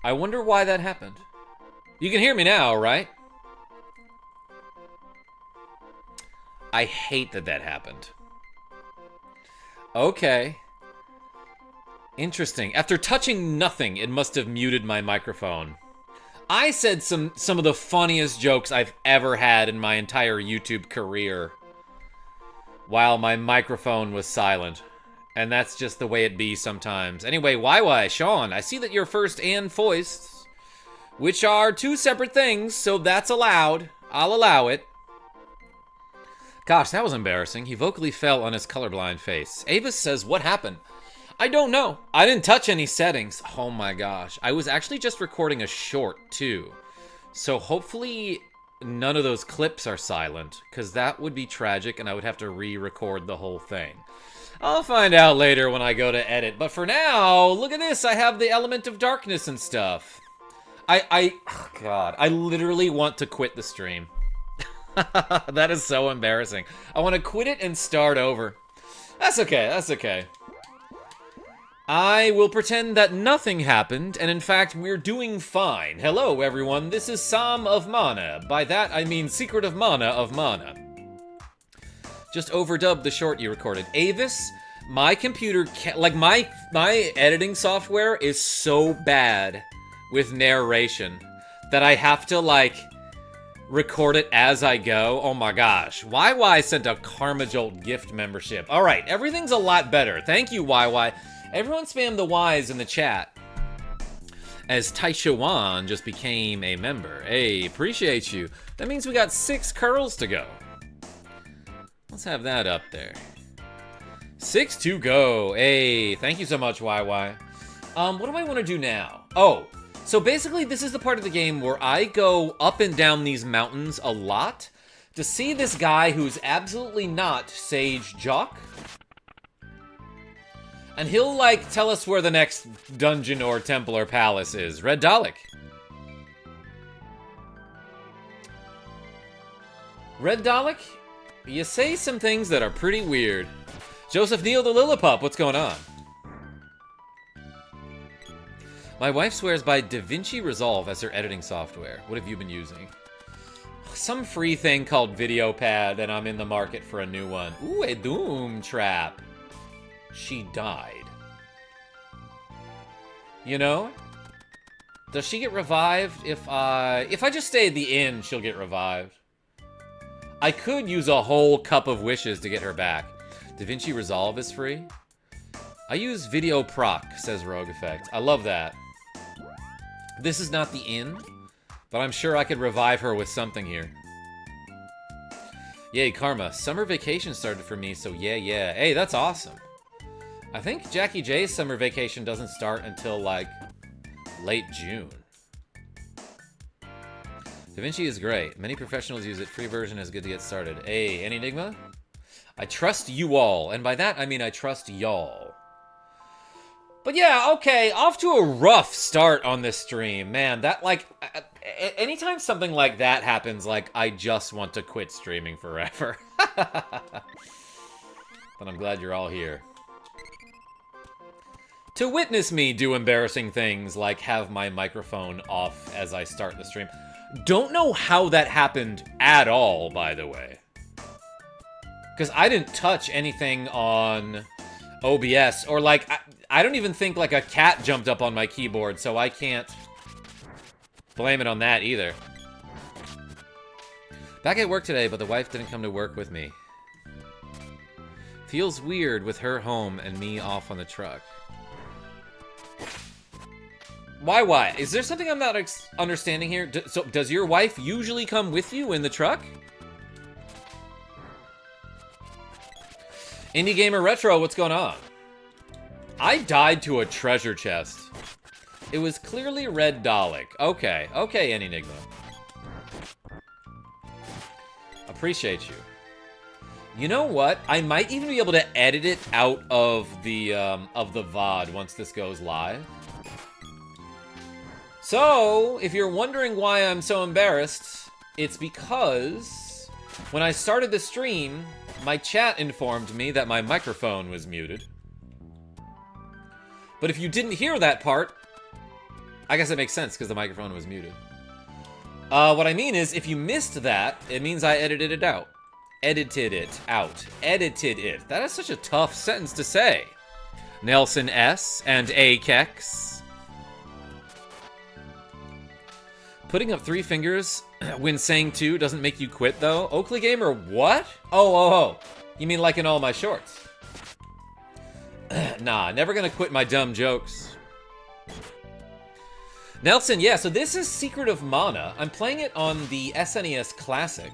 I wonder why that happened. You can hear me now, right? I hate that that happened. Okay. Interesting. After touching nothing, it must have muted my microphone. I said some of the funniest jokes I've ever had in my entire YouTube career while my microphone was silent. And that's just the way it be sometimes. Anyway, YY, Sean, I see that you're first and foist, which are two separate things, so that's allowed. I'll allow it. Gosh, that was embarrassing. He vocally fell on his colorblind face. Avis says, what happened? I don't know. I didn't touch any settings. Oh my gosh. I was actually just recording a short, too. So hopefully none of those clips are silent, because that would be tragic and I would have to re-record the whole thing. I'll find out later when I go to edit. But for now, look at this. I have the element of darkness and stuff. Oh God, I literally want to quit the stream. That is so embarrassing. I want to quit it and start over. That's okay, that's okay. I will pretend that nothing happened, and in fact, we're doing fine. Hello, everyone. This is Psalm of Mana. By that, I mean Secret of Mana of Mana. Just overdubbed the short you recorded. Avis, my computer can't, like, my editing software is so bad with narration that I have to, like, record it as I go. Oh my gosh. YY sent a KarmaJolt gift membership. All right, everything's a lot better. Thank you, YY. Everyone spam the Ys in the chat. As Taishawan just became a member. Hey, appreciate you. That means we got 6 curls to go. Let's have that up there. 6 to go. Hey, thank you so much, YY. What do I want to do now? Oh, so basically this is the part of the game where I go up and down these mountains a lot to see this guy who's absolutely not Sage Jock. And he'll, like, tell us where the next dungeon or temple or palace is. Red Dalek. Red Dalek? You say some things that are pretty weird. Joseph Neal the Lillipup, what's going on? My wife swears by DaVinci Resolve as her editing software. What have you been using? Some free thing called VideoPad, and I'm in the market for a new one. Ooh, a Doom Trap. She died. You know? Does she get revived if I just stay at the inn, she'll get revived. I could use a whole cup of wishes to get her back. DaVinci Resolve is free? I use Video Proc, says Rogue Effect. I love that. This is not the inn, but I'm sure I could revive her with something here. Yay, Karma. Summer vacation started for me, so yeah. Hey, that's awesome. I think Jackie J's summer vacation doesn't start until, like, late June. DaVinci is great. Many professionals use it. Free version is good to get started. Hey, any Enigma? I trust you all. And by that, I mean I trust y'all. But yeah, okay, off to a rough start on this stream. Man, that, like, anytime something like that happens, like, I just want to quit streaming forever. But I'm glad you're all here. To witness me do embarrassing things like have my microphone off as I start the stream. Don't know how that happened at all, by the way. Because I didn't touch anything on OBS, or like, I don't even think like a cat jumped up on my keyboard, so I can't blame it on that either. Back at work today, but the wife didn't come to work with me. Feels weird with her home and me off on the truck. Why? Is there something I'm not understanding here? So, does your wife usually come with you in the truck? Indie Gamer Retro, what's going on? I died to a treasure chest. It was clearly Red Dalek. Okay, Enigma. Appreciate you. You know what? I might even be able to edit it out of the VOD once this goes live. So, if you're wondering why I'm so embarrassed, it's because When I started the stream, my chat informed me that my microphone was muted. But if you didn't hear that part, I guess it makes sense because the microphone was muted. What I mean is, if you missed that, it means I edited it out. Edited it out. Edited it. That is such a tough sentence to say. Nelson S. and A. Kex. Putting up 3 fingers when saying 2 doesn't make you quit, though. Oakley Gamer, what? Oh. You mean like in all my shorts? Nah, never gonna quit my dumb jokes. Nelson, yeah, so this is Secret of Mana. I'm playing it on the SNES Classic.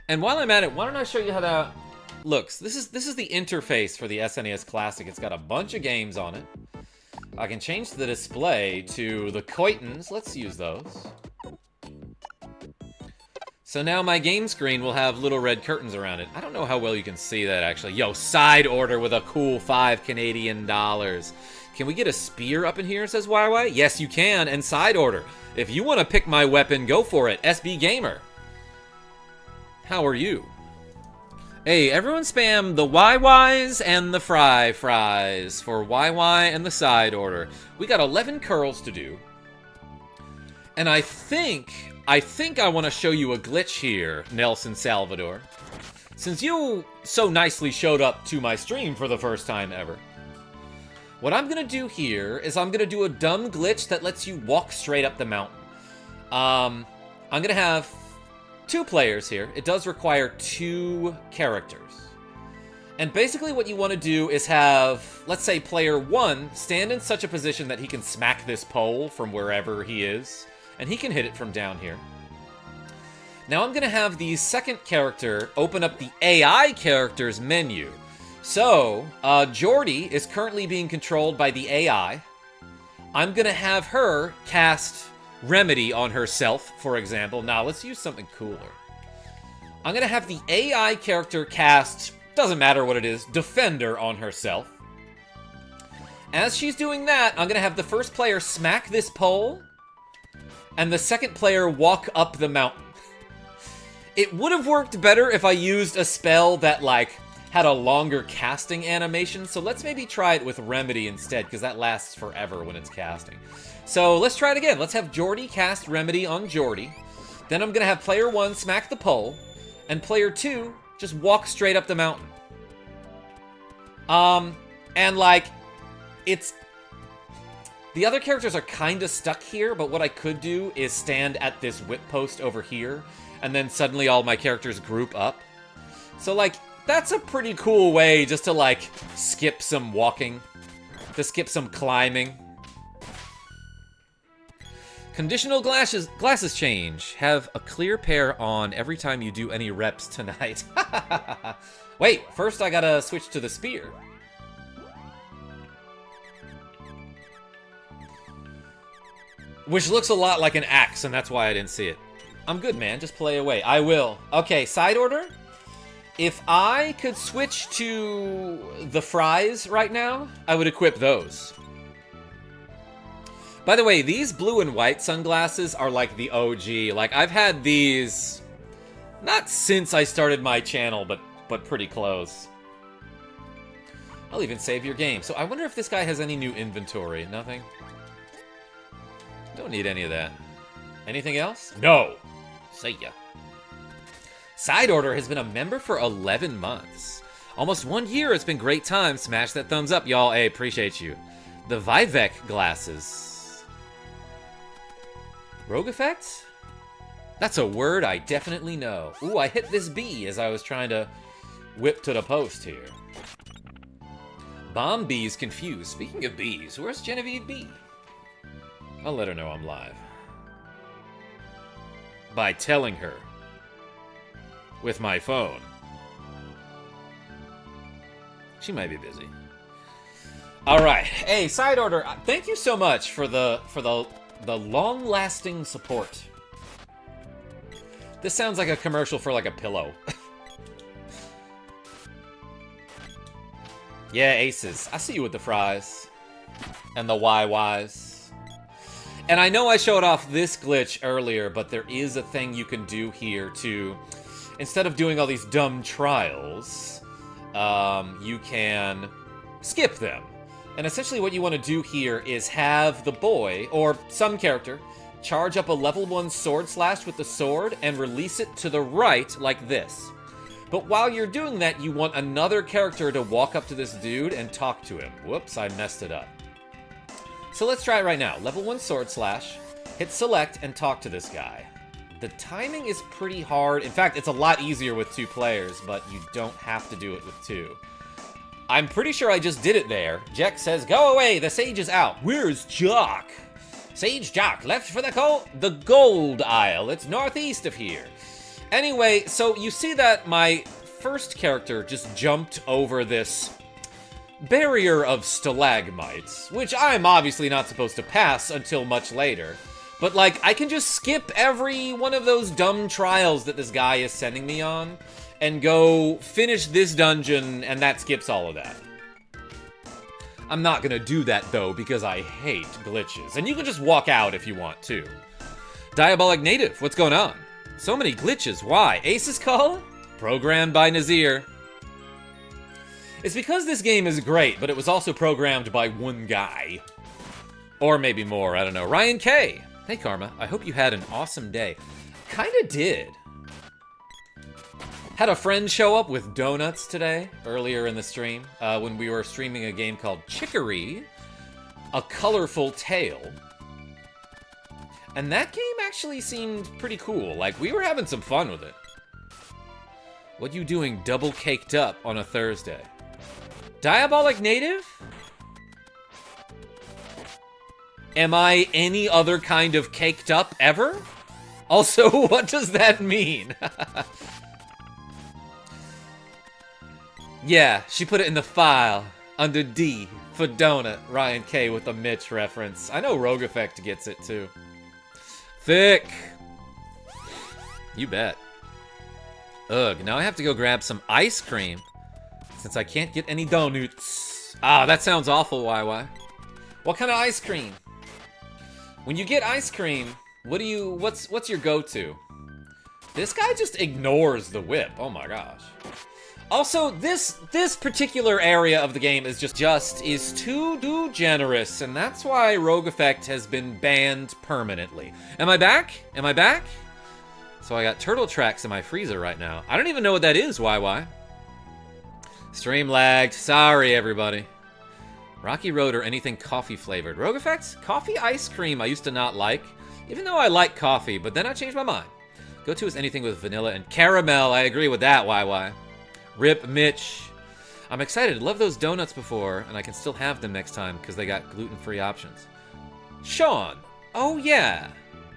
And while I'm at it, why don't I show you how that looks? This is the interface for the SNES Classic. It's got a bunch of games on it. I can change the display to the Coitons. Let's use those. So now my game screen will have little red curtains around it. I don't know how well you can see that, actually. Yo, side order with a cool 5 Canadian dollars. Can we get a spear up in here, says YY? Yes, you can, and side order. If you want to pick my weapon, go for it. SB Gamer. How are you? Hey, everyone spam the YYs and the fries for YY and the side order. We got 11 curls to do. And I think I want to show you a glitch here, Nelson Salvador. Since you so nicely showed up to my stream for the first time ever. What I'm going to do here is I'm going to do a dumb glitch that lets you walk straight up the mountain. I'm going to have 2 players here. It does require 2 characters. And basically what you want to do is have, let's say, player 1 stand in such a position that he can smack this pole from wherever he is. And he can hit it from down here. Now I'm going to have the second character open up the AI characters menu. So, Jordy is currently being controlled by the AI. I'm going to have her cast Remedy on herself, for example. Now, let's use something cooler. I'm going to have the AI character cast, doesn't matter what it is, Defender on herself. As she's doing that, I'm going to have the first player smack this pole, and the second player walk up the mountain. It would have worked better if I used a spell that, like, had a longer casting animation, so let's maybe try it with Remedy instead, because that lasts forever when it's casting. So let's try it again. Let's have Jordy cast Remedy on Jordy. Then I'm going to have player 1 smack the pole, and player 2 just walk straight up the mountain. And, like, it's... The other characters are kind of stuck here, but what I could do is stand at this whip post over here, and then suddenly all my characters group up. So, like, that's a pretty cool way just to, like, skip some walking, to skip some climbing. Conditional glasses change. Have a clear pair on every time you do any reps tonight. Wait, first I gotta switch to the spear. Which looks a lot like an axe, and that's why I didn't see it. I'm good, man. Just play away. I will. Okay, side order. If I could switch to the fries right now, I would equip those. By the way, these blue and white sunglasses are like the OG. Like, I've had these, not since I started my channel, but pretty close. I'll even save your game. So I wonder if this guy has any new inventory. Nothing? Don't need any of that. Anything else? No. See ya. Side Order has been a member for 11 months. Almost 1 year. It's been great time. Smash that thumbs up, y'all. Hey, appreciate you. The Vivek glasses. Rogue effect? That's a word I definitely know. Ooh, I hit this bee as I was trying to whip to the post here. Bomb Bee's confused. Speaking of bees, where's Genavieve B? I'll let her know I'm live. By telling her. With my phone. She might be busy. Alright. Hey, Side Order, thank you so much for the long-lasting support. This sounds like a commercial for like a pillow. Yeah, aces. I see you with the fries. And the YYs. And I know I showed off this glitch earlier, but there is a thing you can do here to... instead of doing all these dumb trials, you can skip them. And essentially what you want to do here is have the boy, or some character, charge up a level 1 sword slash with the sword and release it to the right like this. But while you're doing that, you want another character to walk up to this dude and talk to him. Whoops, I messed it up. So let's try it right now. Level 1 sword slash, hit select, and talk to this guy. The timing is pretty hard. In fact, it's a lot easier with 2 players, but you don't have to do it with 2. I'm pretty sure I just did it there. Jack says, go away, the sage is out. Where's Jock? Sage Jock left for the gold aisle. It's northeast of here. Anyway, so you see that my first character just jumped over this barrier of stalagmites, which I'm obviously not supposed to pass until much later. But, like, I can just skip every one of those dumb trials that this guy is sending me on and go finish this dungeon, and that skips all of that. I'm not gonna do that, though, because I hate glitches. And you can just walk out if you want to. Diabolic Native, what's going on? So many glitches, why? Ace's Call? Programmed by Nazir. It's because this game is great, but it was also programmed by one guy. Or maybe more, I don't know. Ryan K. Hey, Karma, I hope you had an awesome day. Kinda did. Had a friend show up with donuts today, earlier in the stream, when we were streaming a game called Chicory, A Colorful Tale. And that game actually seemed pretty cool. Like, we were having some fun with it. What you doing double caked up on a Thursday? Diabolic Native? Am I any other kind of caked up ever? Also, what does that mean? Yeah, she put it in the file under D for donut. Ryan K with the Mitch reference. I know Rogue Effect gets it too. Thick. You bet. Ugh, now I have to go grab some ice cream since I can't get any donuts. Ah, that sounds awful, YY. What kind of ice cream? When you get ice cream, what's your go-to? This guy just ignores the whip. Oh my gosh. Also, this particular area of the game is is too generous, and that's why Rogue Effect has been banned permanently. Am I back? Am I back? So I got turtle tracks in my freezer right now. I don't even know what that is, YY. Stream lagged. Sorry, everybody. Rocky Road or anything coffee flavored. Rogue Effects? Coffee ice cream I used to not like, even though I like coffee, but then I changed my mind. Go-to is anything with vanilla and caramel. I agree with that, YY. Rip Mitch. I'm excited. Love those donuts before, and I can still have them next time because they got gluten-free options. Sean. Oh, yeah.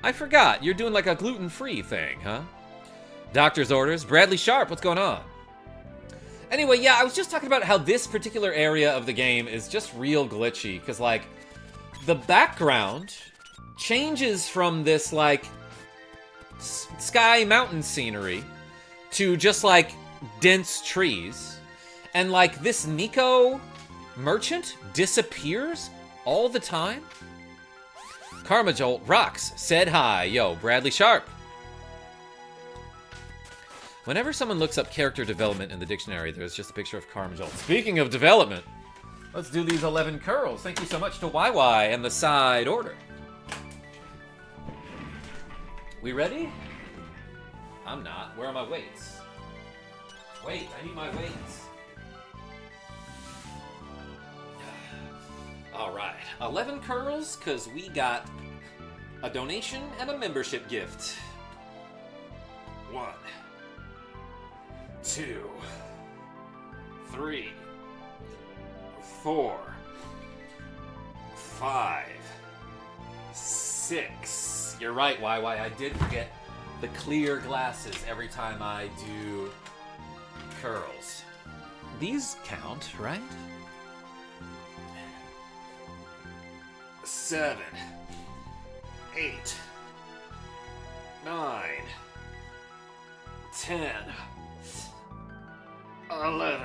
I forgot. You're doing like a gluten-free thing, huh? Doctor's orders. Bradley Sharp, what's going on? Anyway, yeah, I was just talking about how this particular area of the game is just real glitchy, because, like, the background changes from this, like, sky mountain scenery to just, like, dense trees, and like this Nico merchant disappears all the time. KarmaJolt rocks said hi. Yo, Bradley Sharp. Whenever someone looks up character development in the dictionary, there's just a picture of KarmaJolt. Speaking of development, let's do these 11 curls. Thank you so much to YY and the side order. We ready? I'm not. Where are my weights? Wait, I need my weights. Alright, 11 curls, because we got a donation and a membership gift. 1, 2, 3, 4, 5, 6. You're right, YY, I did forget the clear glasses every time I do curls. These count, right? 7, 8, 9, 10, 11.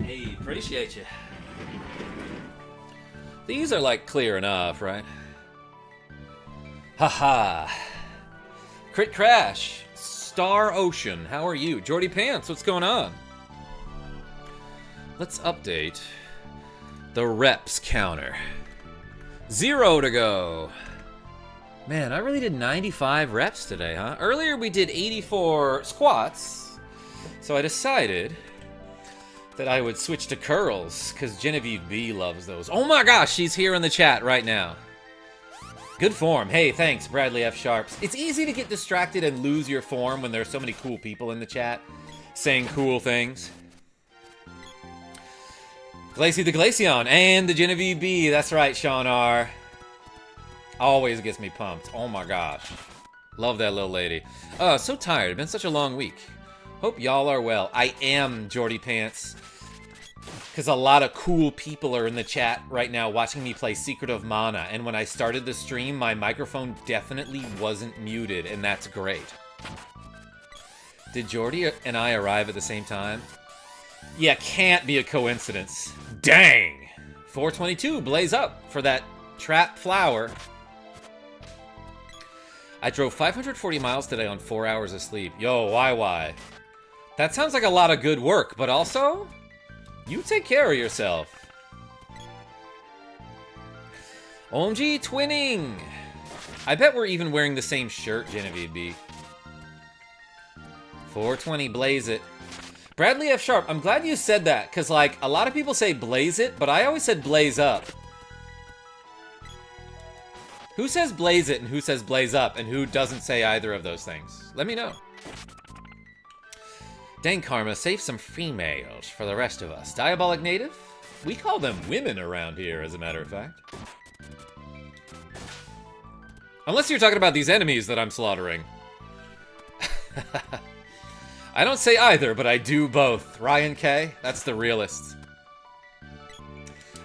Hey, appreciate you. These are like clear enough, right? Haha. Crit Crash. Star Ocean, how are you? Jordy Pants, what's going on? Let's update the reps counter. 0 to go. Man, I really did 95 reps today, huh? Earlier we did 84 squats, so I decided that I would switch to curls, because Genevieve B loves those. Oh my gosh, she's here in the chat right now. Good form. Hey, thanks, Bradley F. Sharps. It's easy to get distracted and lose your form when there's so many cool people in the chat saying cool things. Glacy the Glaceon and the Genevieve B. That's right, Sean R. Always gets me pumped. Oh my gosh. Love that little lady. So tired. It's been such a long week. Hope y'all are well. I am, Jordy Pants. Because a lot of cool people are in the chat right now watching me play Secret of Mana. And when I started the stream, my microphone definitely wasn't muted. And that's great. Did Jordy and I arrive at the same time? Yeah, can't be a coincidence. Dang! 422, blaze up for that trap flower. I drove 540 miles today on 4 hours of sleep. Yo, why? That sounds like a lot of good work, but also, you take care of yourself. OMG twinning! I bet we're even wearing the same shirt, Genevieve B. 420, blaze it. Bradley F. Sharp, I'm glad you said that, because, like, a lot of people say blaze it, but I always said blaze up. Who says blaze it and who says blaze up, and who doesn't say either of those things? Let me know. Dang, Karma, save some females for the rest of us. Diabolic Native? We call them women around here, as a matter of fact. Unless you're talking about these enemies that I'm slaughtering. I don't say either, but I do both. Ryan K, that's the realist.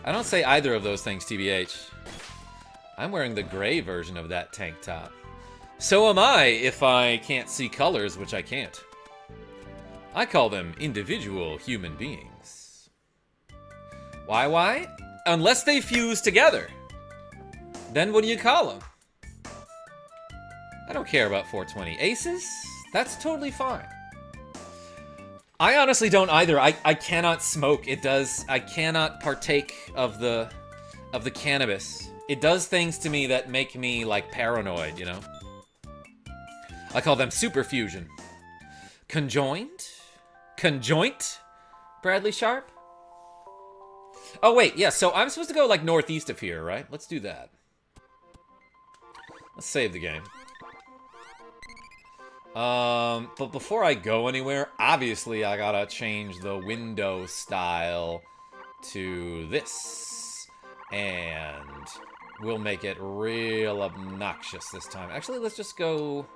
I don't say either of those things, TBH. I'm wearing the gray version of that tank top. So am I, if I can't see colors, which I can't. I call them individual human beings. Why? Unless they fuse together. Then what do you call them? I don't care about 420. Aces? That's totally fine. I honestly don't either. I cannot smoke. I cannot partake of the cannabis. It does things to me that make me, like, paranoid, you know? I call them super fusion. Conjoined? Conjoint? Bradley Sharp? Oh, wait, yeah, so I'm supposed to go, like, northeast of here, right? Let's do that. Let's save the game. But before I go anywhere, obviously I gotta change the window style to this. And we'll make it real obnoxious this time. Actually, let's just go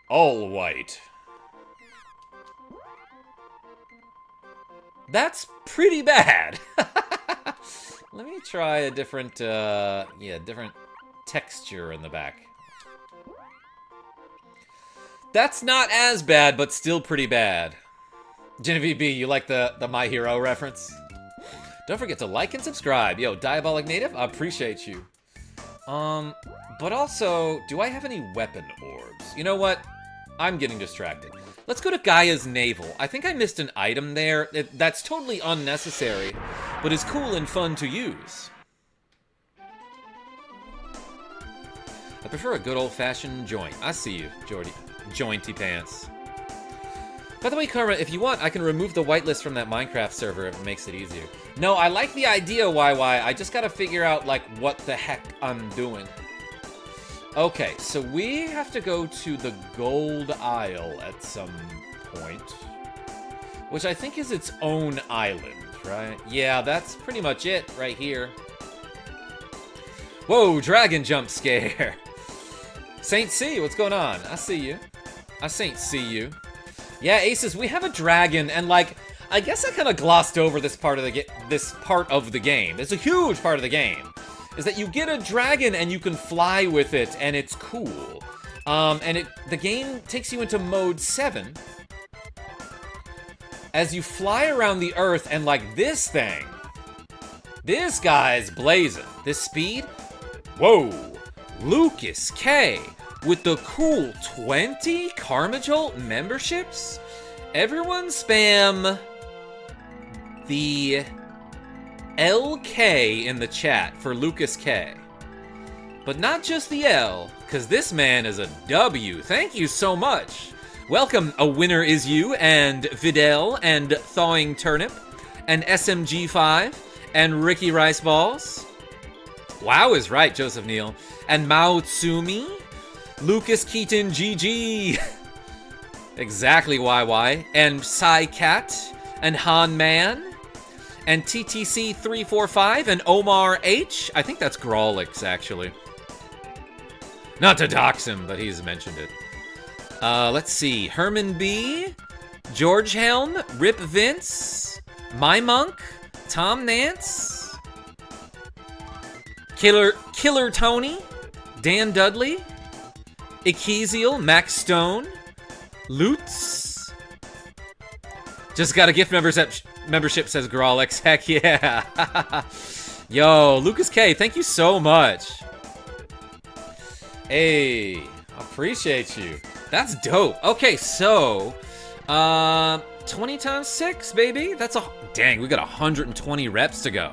all white. That's pretty bad. Let me try a different, different texture in the back. That's not as bad, but still pretty bad. Genevieve B, you like the My Hero reference? Don't forget to like and subscribe. Yo, Diabolic Native, I appreciate you. But also, do I have any weapon orbs? You know what? I'm getting distracted. Let's go to Gaia's Navel. I think I missed an item there. That's totally unnecessary, but is cool and fun to use. I prefer a good old-fashioned joint. I see you, Jordy. Jointy pants. By the way, Karma, if you want, I can remove the whitelist from that Minecraft server if it makes it easier. No, I like the idea, YY. I just gotta figure out, like, what the heck I'm doing. Okay, so we have to go to the Gold Isle at some point. Which I think is its own island, right? Yeah, that's pretty much it right here. Whoa, dragon jump scare. Saint C, what's going on? I see you. I Saint see you. Yeah, Aces, we have a dragon, and like, I guess I kind of glossed over this part of the game. It's a huge part of the game. Is that you get a dragon and you can fly with it, and it's cool. The game takes you into mode 7. As you fly around the earth, and like this thing. This guy's blazing. This speed. Whoa. Lucas K. with the cool 20 KarmaJolt memberships. Everyone spam the LK in the chat for Lucas K. But not just the L, because this man is a W. Thank you so much. Welcome, A Winner Is You, and Videl, and Thawing Turnip, and SMG5, and Ricky Rice Balls. Wow is right, Joseph Neal. And Mao Tsumi, Lucas Keaton GG. Exactly YY. And Psy Cat, and Han Man, and TTC345, and Omar H. I think that's Grawlix, actually. Not to dox him, but he's mentioned it. Let's see. Herman B, George Helm, Rip Vince, My Monk, Tom Nance, Killer Tony, Dan Dudley, Ekeziel, Max Stone, Lutz. Just got a gift membership, says Grawlix. Heck yeah. Yo, Lucas K, thank you so much. Hey, appreciate you. That's dope. Okay, so 20 times 6, baby. That's dang, we got 120 reps to go.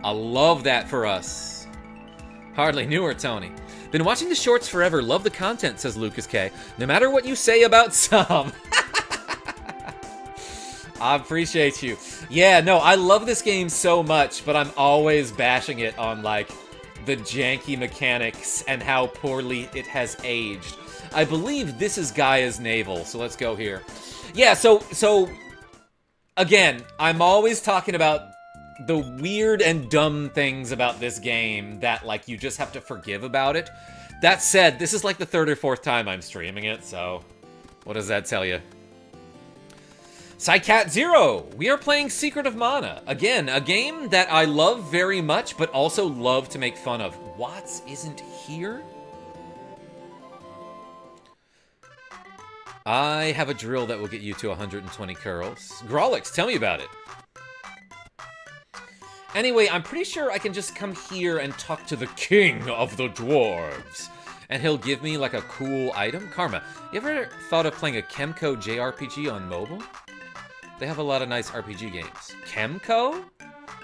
I love that for us. Hardly knew her, Tony. Been watching the shorts forever. Love the content, says Lucas K. No matter what you say about some. I appreciate you. Yeah, no, I love this game so much, but I'm always bashing it on, like, the janky mechanics and how poorly it has aged. I believe this is Gaia's navel, so let's go here. Yeah, so again, I'm always talking about the weird and dumb things about this game that, like, you just have to forgive about it. That said, this is like the 3rd or 4th time I'm streaming it, so what does that tell you? Psycat Zero! We are playing Secret of Mana. Again, a game that I love very much, but also love to make fun of. Watts isn't here? I have a drill that will get you to 120 curls. Grawlix, tell me about it. Anyway, I'm pretty sure I can just come here and talk to the king of the dwarves. And he'll give me, like, a cool item. Karma, you ever thought of playing a Chemco JRPG on mobile? They have a lot of nice RPG games. Chemco?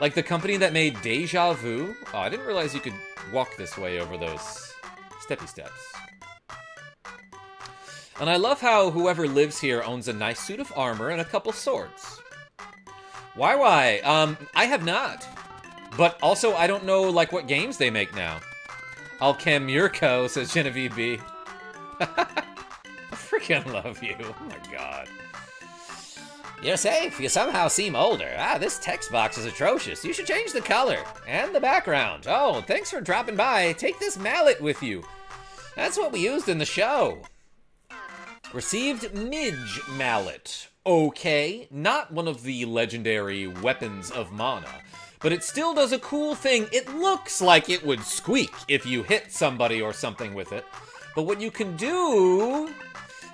Like the company that made Deja Vu? Oh, I didn't realize you could walk this way over those steppy steps. And I love how whoever lives here owns a nice suit of armor and a couple swords. Why? I have not. But also, I don't know, like, what games they make now. Alchem Yurko, says Genavieve B. I freaking love you. Oh my god. You're safe. You somehow seem older. This text box is atrocious. You should change the color and the background. Oh, thanks for dropping by. Take this mallet with you. That's what we used in the show. Received Midge Mallet. Okay, not one of the legendary weapons of mana, but it still does a cool thing. It looks like it would squeak if you hit somebody or something with it. But what you can do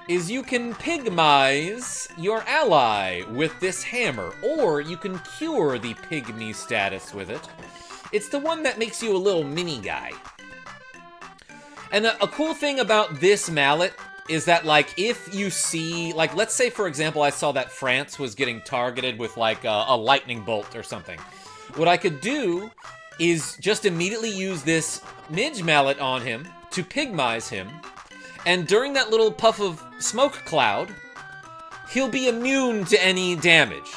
is you can pygmize your ally with this hammer, or you can cure the pygmy status with it. It's the one that makes you a little mini guy. And a cool thing about this mallet is that, like, if you see, like, let's say, for example, I saw that France was getting targeted with, like, a lightning bolt or something. What I could do is just immediately use this Midge mallet on him to pygmize him, and during that little puff of smoke cloud, he'll be immune to any damage.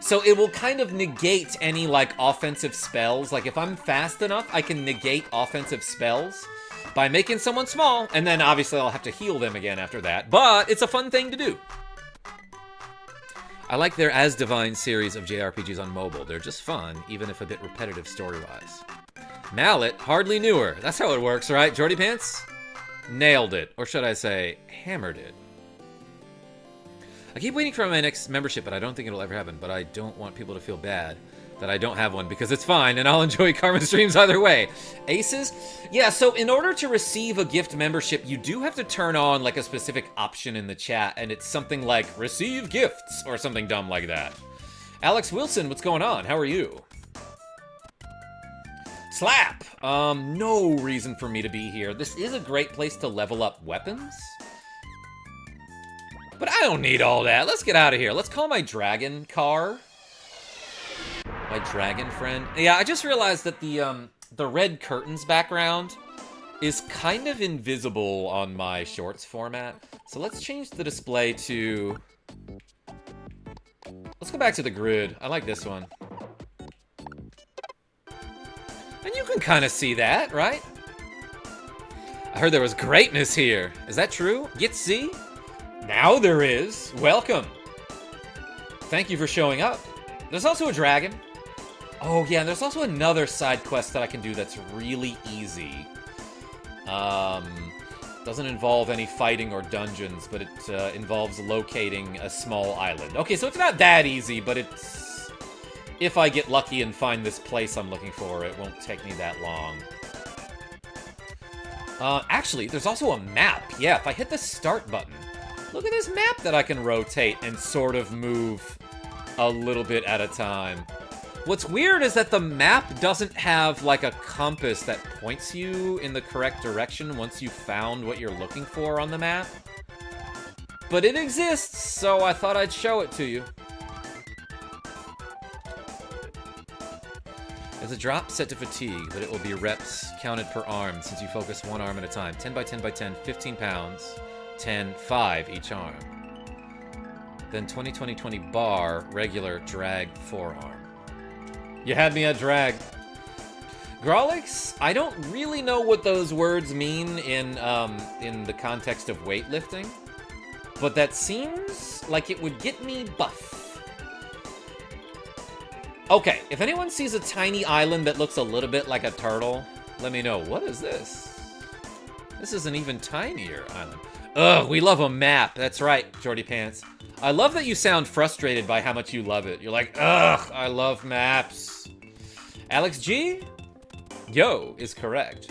So it will kind of negate any, like, offensive spells. Like, if I'm fast enough, I can negate offensive spells by making someone small, and then obviously I'll have to heal them again after that. But it's a fun thing to do. I like their As Divine series of JRPGs on mobile. They're just fun, even if a bit repetitive story-wise. Mallet, hardly newer. That's how it works, right, Jordy Pants? Nailed it. Or should I say, hammered it. I keep waiting for my next membership, but I don't think it'll ever happen. But I don't want people to feel bad that I don't have one, because it's fine, and I'll enjoy Karma streams either way. Aces? Yeah, so in order to receive a gift membership, you do have to turn on, like, a specific option in the chat, and it's something like, receive gifts, or something dumb like that. Alex Wilson, what's going on? How are you? Slap! No reason for me to be here. This is a great place to level up weapons. But I don't need all that. Let's get out of here. Let's call my dragon car. My dragon friend. Yeah, I just realized that the red curtains background is kind of invisible on my shorts format. So let's change the display to... Let's go back to the grid. I like this one. And you can kind of see that, right? I heard there was greatness here. Is that true? Get see? Now there is. Welcome. Thank you for showing up. There's also a dragon. Oh yeah, there's also another side quest that I can do that's really easy. Doesn't involve any fighting or dungeons, but it involves locating a small island. Okay, so it's not that easy, but it's... If I get lucky and find this place I'm looking for, it won't take me that long. Actually, there's also a map. Yeah, if I hit the start button, look at this map that I can rotate and sort of move a little bit at a time. What's weird is that the map doesn't have, like, a compass that points you in the correct direction once you've found what you're looking for on the map. But it exists, so I thought I'd show it to you. There's a drop set to fatigue, but it will be reps counted per arm since you focus one arm at a time. 10 by 10 by 10, 15 pounds. 10, 5 each arm. Then 20, 20, 20 bar, regular, drag, forearm. You had me at drag. Grolix, I don't really know what those words mean in the context of weightlifting, but that seems like it would get me buff. Okay, if anyone sees a tiny island that looks a little bit like a turtle, let me know. What is this? This is an even tinier island. Ugh, we love a map. That's right, Jordy Pants. I love that you sound frustrated by how much you love it. You're like, ugh, I love maps. Alex G? Yo is correct.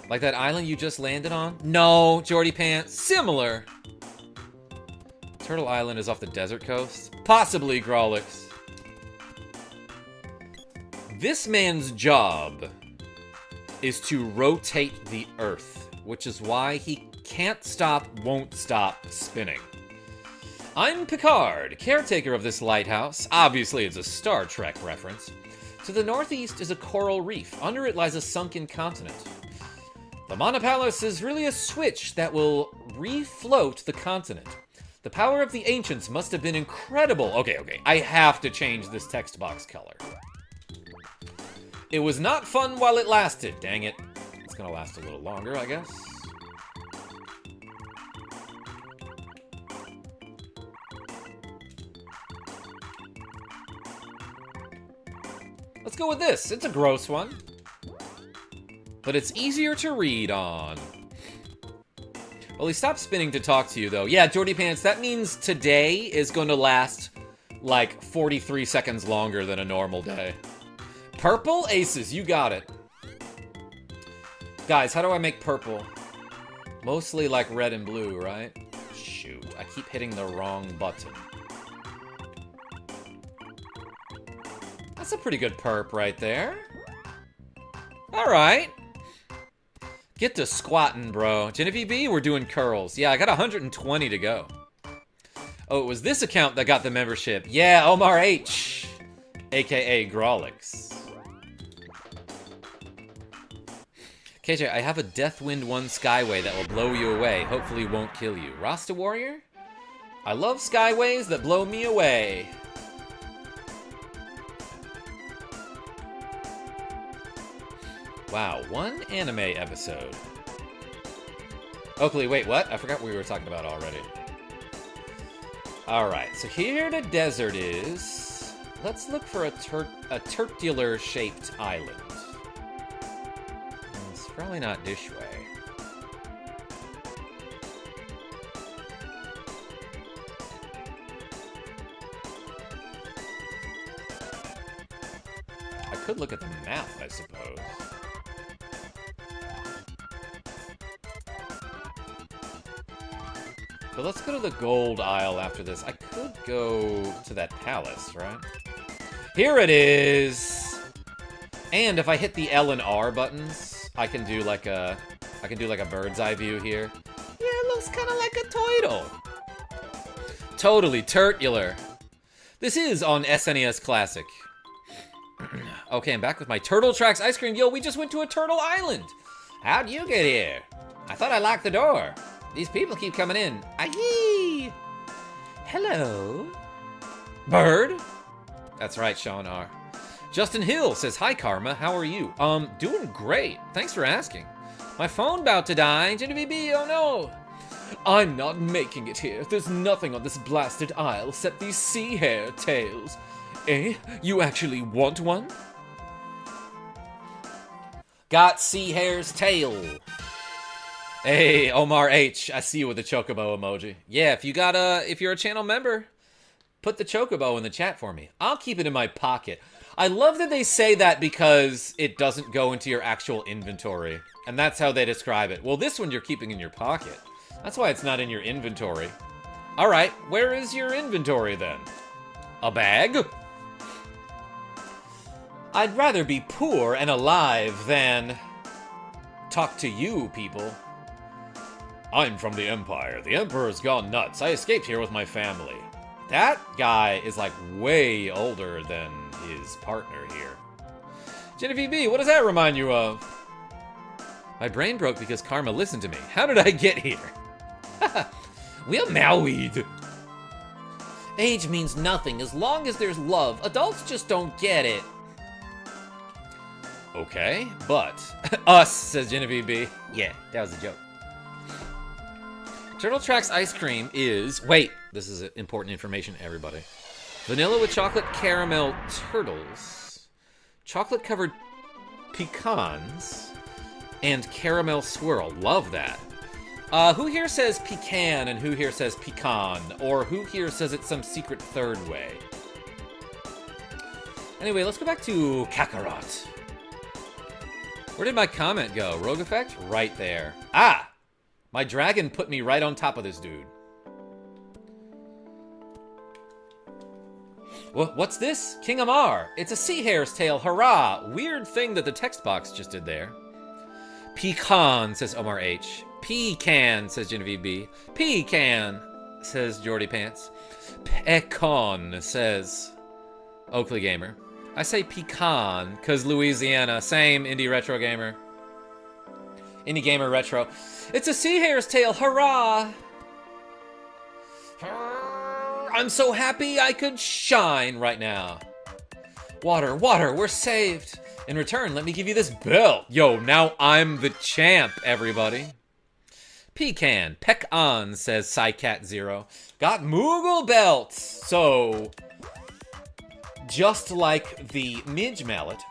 Like that island you just landed on? No, Jordy Pants. Similar. Turtle Island is off the desert coast? Possibly, Grolix. This man's job is to rotate the Earth, which is why he can't stop, won't stop spinning. I'm Picard, caretaker of this lighthouse. Obviously, it's a Star Trek reference. To the northeast is a coral reef. Under it lies a sunken continent. The Mana Palace is really a switch that will refloat the continent. The power of the ancients must have been incredible. Okay, I have to change this text box color. It was not fun while it lasted. Dang it. It's gonna last a little longer, I guess. Let's go with this. It's a gross one, but it's easier to read on. Well, he stopped spinning to talk to you, though. Yeah, Jordy Pants, that means today is going to last, like, 43 seconds longer than a normal day. Purple aces, you got it. Guys, how do I make purple? Mostly like red and blue, right? Shoot, I keep hitting the wrong button. That's a pretty good perp right there. All right. Get to squatting, bro. Genevieve B, we're doing curls. Yeah, I got 120 to go. Oh, it was this account that got the membership. Yeah, Omar H, aka Grolix. KJ, I have a Deathwind 1 Skyway that will blow you away. Hopefully won't kill you. Rasta Warrior? I love Skyways that blow me away. Wow, one anime episode. Oakley, wait, what? I forgot what we were talking about already. Alright, so here the desert is. Let's look for a turtular-shaped island. It's probably not this way. I could look at the map, I suppose. But let's go to the gold aisle after this. I could go to that palace, right? Here it is. And if I hit the L and R buttons, I can do like a bird's eye view here. Yeah, it looks kind of like a turtle. Totally turtular. This is on SNES Classic. Okay, I'm back with my Turtle Tracks ice cream. Yo, we just went to a turtle island. How'd you get here? I thought I locked the door. These people keep coming in. Aye. Hello. Bird? That's right, Sean R. Justin Hill says, hi, Karma. How are you? Doing great. Thanks for asking. My phone about to die. Genevieve B, oh no. I'm not making it here. There's nothing on this blasted isle except these sea hare tails. Eh? You actually want one? Got sea hare's tail. Hey, Omar H, I see you with the chocobo emoji. Yeah, if you're a channel member, put the chocobo in the chat for me. I'll keep it in my pocket. I love that they say that because it doesn't go into your actual inventory. And that's how they describe it. Well, this one you're keeping in your pocket. That's why it's not in your inventory. All right, where is your inventory then? A bag? I'd rather be poor and alive than talk to you people. I'm from the Empire. The Emperor's gone nuts. I escaped here with my family. That guy is like way older than his partner here. Genevieve B, what does that remind you of? My brain broke because Karma listened to me. How did I get here? We're married. Age means nothing as long as there's love. Adults just don't get it. Okay, but us, says Genevieve B. Yeah, that was a joke. Turtle Tracks ice cream is... Wait, this is important information, everybody. Vanilla with chocolate caramel turtles, chocolate-covered pecans, and caramel swirl. Love that. Who here says pecan and who here says pecan? Or who here says it's some secret third way? Anyway, let's go back to Kakarot. Where did my comment go? Rogue effect? Right there. Ah! My dragon put me right on top of this dude. What's this? King Amar. It's a sea hare's tail. Hurrah! Weird thing that the text box just did there. Pecan, says Omar H. Pecan, says Genevieve B. Pecan, says Jordy Pants. Pecan, says Oakley Gamer. I say pecan, because Louisiana. Same, Indie Retro Gamer. Indie Gamer Retro. It's a sea hare's tail, hurrah! I'm so happy I could shine right now. Water, water, we're saved. In return, let me give you this belt. Yo, now I'm the champ, everybody. Pecan, peck on, says Psycat0. Got Moogle belts. So, just like the Midge Mallet,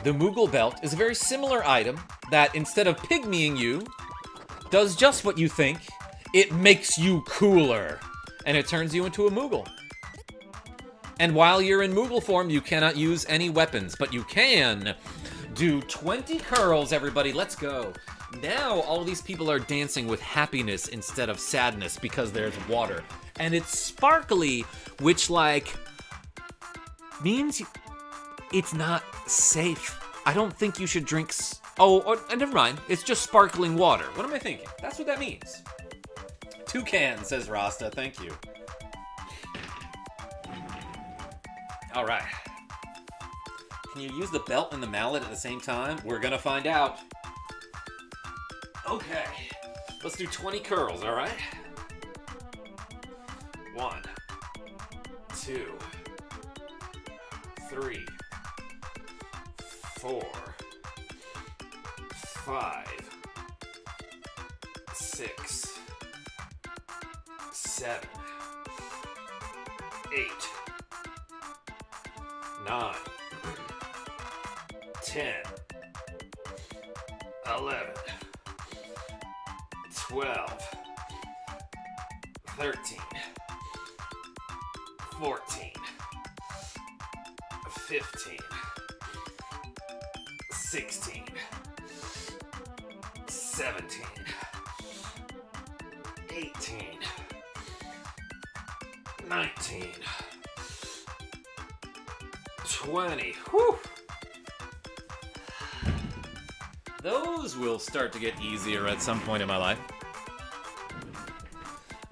the Moogle belt is a very similar item that, instead of pygmying you, does just what you think. It makes you cooler, and it turns you into a Moogle. And while you're in Moogle form, you cannot use any weapons, but you can do 20 curls, everybody. Let's go. Now, all these people are dancing with happiness instead of sadness because there's water. And it's sparkly, which, like, means it's not safe. I don't think you should drink... never mind. It's just sparkling water. What am I thinking? That's what that means. Toucan, says Rasta. Thank you. All right. Can you use the belt and the mallet at the same time? We're gonna find out. Okay. Let's do 20 curls, all right? 1, 2, 3, 4, 5, 6, 7, 8, 9, 10, 11, 12, 13, 14, 15, 16, 17, 18, 19, 20. Whew. Those will start to get easier at some point in my life.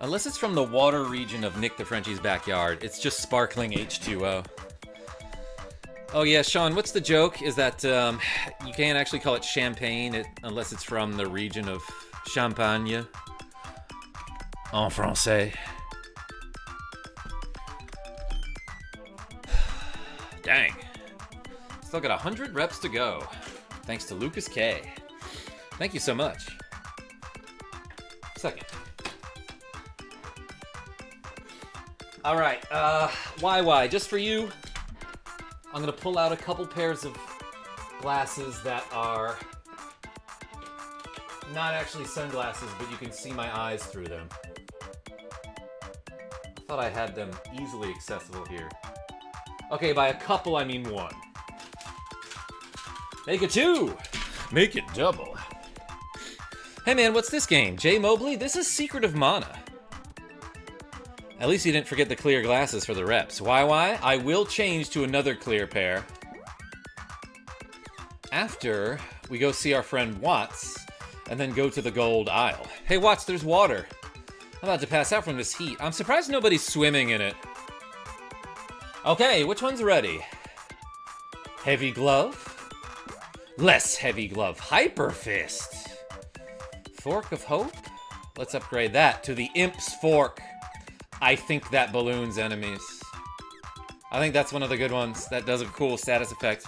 Unless it's from the water region of Nick the Frenchie's backyard, it's just sparkling H2O. Oh yeah, Sean, what's the joke? Is that you can't actually call it champagne unless it's from the region of Champagne. En français. Dang. Still got 100 reps to go. Thanks to Lucas K. Thank you so much. Second. Alright, YY, just for you, I'm gonna pull out a couple pairs of glasses that are not actually sunglasses, but you can see my eyes through them. I thought I had them easily accessible here. Okay, by a couple, I mean one. Make it two! Make it double. Hey man, what's this game? Jay Mobley? This is Secret of Mana. At least you didn't forget the clear glasses for the reps. Why? I will change to another clear pair after we go see our friend Watts and then go to the gold aisle. Hey Watts, there's water. I'm about to pass out from this heat. I'm surprised nobody's swimming in it. Okay, which one's ready? Heavy glove? Less heavy glove. Hyper fist. Fork of hope? Let's upgrade that to the Imp's fork. I think that balloons enemies. I think that's one of the good ones. That does a cool status effect.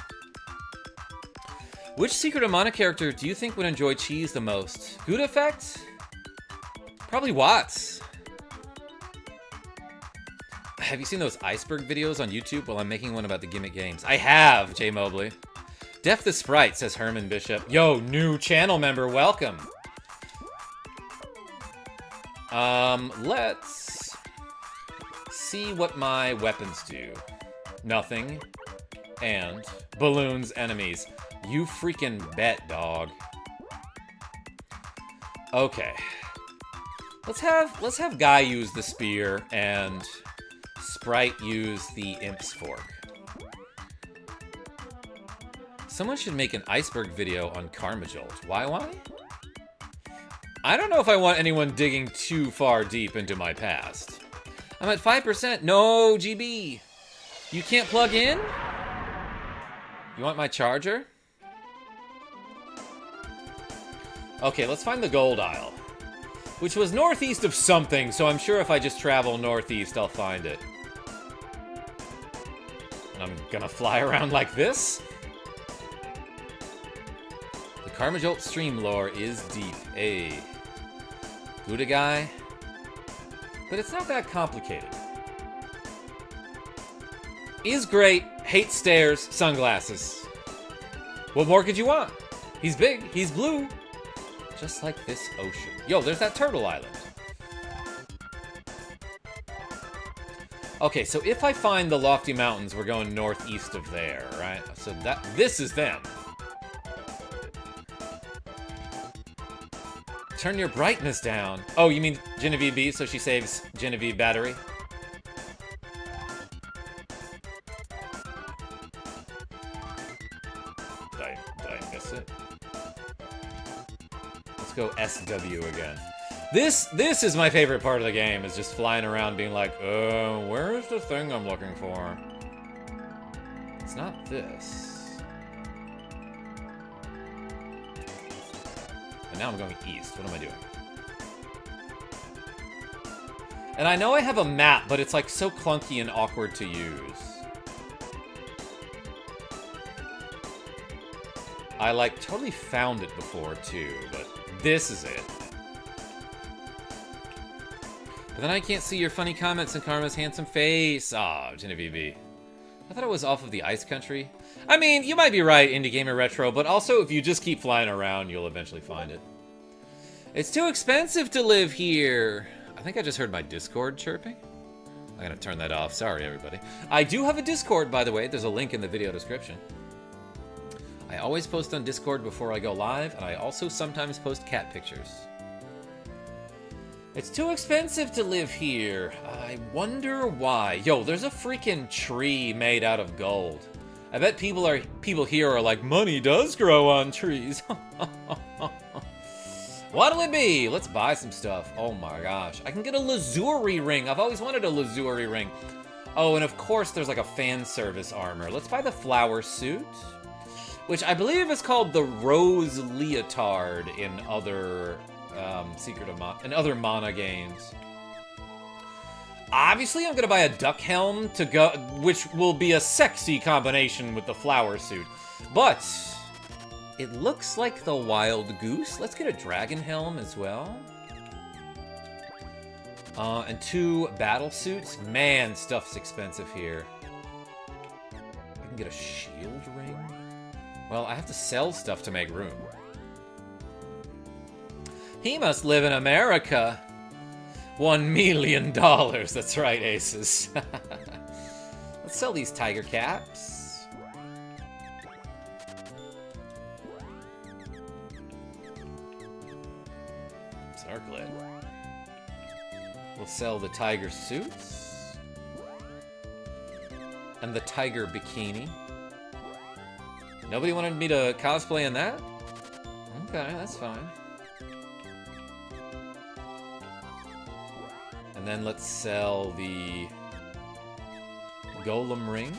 Which Secret of Mana character do you think would enjoy cheese the most? Good effect? Probably Watts. Have you seen those iceberg videos on YouTube? Well, I'm making one about the gimmick games. I have, Jay Mobley. Def the Sprite, says Herman Bishop. Yo, new channel member, welcome. Let's see what my weapons do. Nothing. And balloons enemies. You freaking bet, dog. Okay. Let's have Guy use the spear and Sprite use the Imp's fork. Someone should make an iceberg video on KarmaJolt. Why? I don't know if I want anyone digging too far deep into my past. I'm at 5%. No, GB. You can't plug in? You want my charger? Okay, let's find the gold aisle. Which was northeast of something, so I'm sure if I just travel northeast, I'll find it. And I'm gonna fly around like this? The KarmaJolt stream lore is deep. Hey. Buddha guy. But it's not that complicated. Is great, hates stairs, sunglasses. What more could you want? He's big, he's blue. Just like this ocean. Yo, there's that turtle island. Okay, so if I find the lofty mountains, we're going northeast of there, right? So this is them. Turn your brightness down. Oh, you mean Genavieve B, so she saves Genavieve battery? Did I miss it? Let's go SW again. This is my favorite part of the game, is just flying around being like, where's the thing I'm looking for? It's not this. And now I'm going east. What am I doing? And I know I have a map, but it's like so clunky and awkward to use. I like totally found it before too, but this is it. But then I can't see your funny comments and Karma's handsome face. Ah, Genevieve B. I thought it was off of the ice country. I mean, you might be right, Indie Gamer Retro, but also if you just keep flying around, you'll eventually find it. It's too expensive to live here. I think I just heard my Discord chirping. I'm gonna turn that off. Sorry, everybody. I do have a Discord, by the way. There's a link in the video description. I always post on Discord before I go live, and I also sometimes post cat pictures. It's too expensive to live here. I wonder why. Yo, there's a freaking tree made out of gold. I bet people here are like, money does grow on trees. What'll it be? Let's buy some stuff. Oh my gosh. I can get a lazuli ring. I've always wanted a lazuli ring. Oh, and of course there's like a fan service armor. Let's buy the flower suit, which I believe is called the Rose Leotard in other other Mana games. Obviously, I'm gonna buy a duck helm to go, which will be a sexy combination with the flower suit. But it looks like the wild goose. Let's get a dragon helm as well. And 2 battle suits. Man, stuff's expensive here. I can get a shield ring. Well, I have to sell stuff to make room. He must live in America. $1 million. That's right, aces. Let's sell these tiger caps. Circlet. We'll sell the tiger suits. And the tiger bikini. Nobody wanted me to cosplay in that? Okay, that's fine. And then let's sell the golem rings.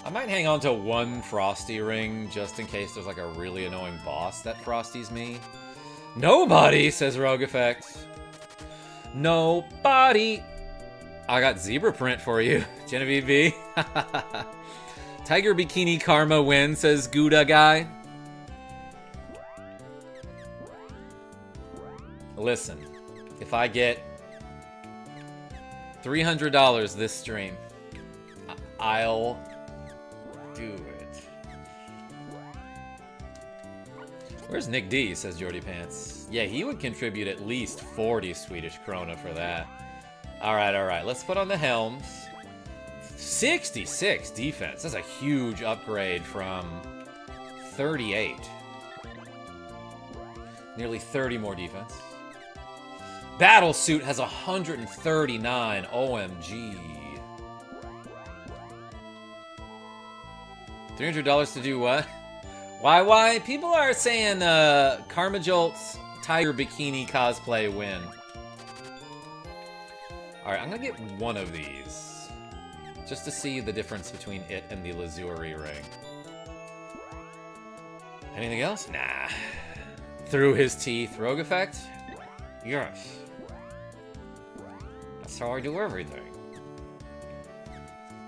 I might hang on to 1 frosty ring just in case there's like a really annoying boss that frosties me. Nobody, says Rogue Effect. Nobody. I got zebra print for you, Genevieve B. Tiger bikini karma win, says Gouda guy. Listen, if I get $300 this stream, I'll do it. Where's Nick D, says Jordy Pants. Yeah, he would contribute at least 40 Swedish krona for that. Alright, let's put on the helms. 66 defense. That's a huge upgrade from 38. Nearly 30 more defense. Battle suit has 139. OMG. $300 to do what? Why? People are saying KarmaJolt's tiger bikini cosplay win. Alright, I'm gonna get one of these. Just to see the difference between it and the lazuli ring. Anything else? Nah. Through his teeth. Rogue Effect? Yes. That's how I do everything.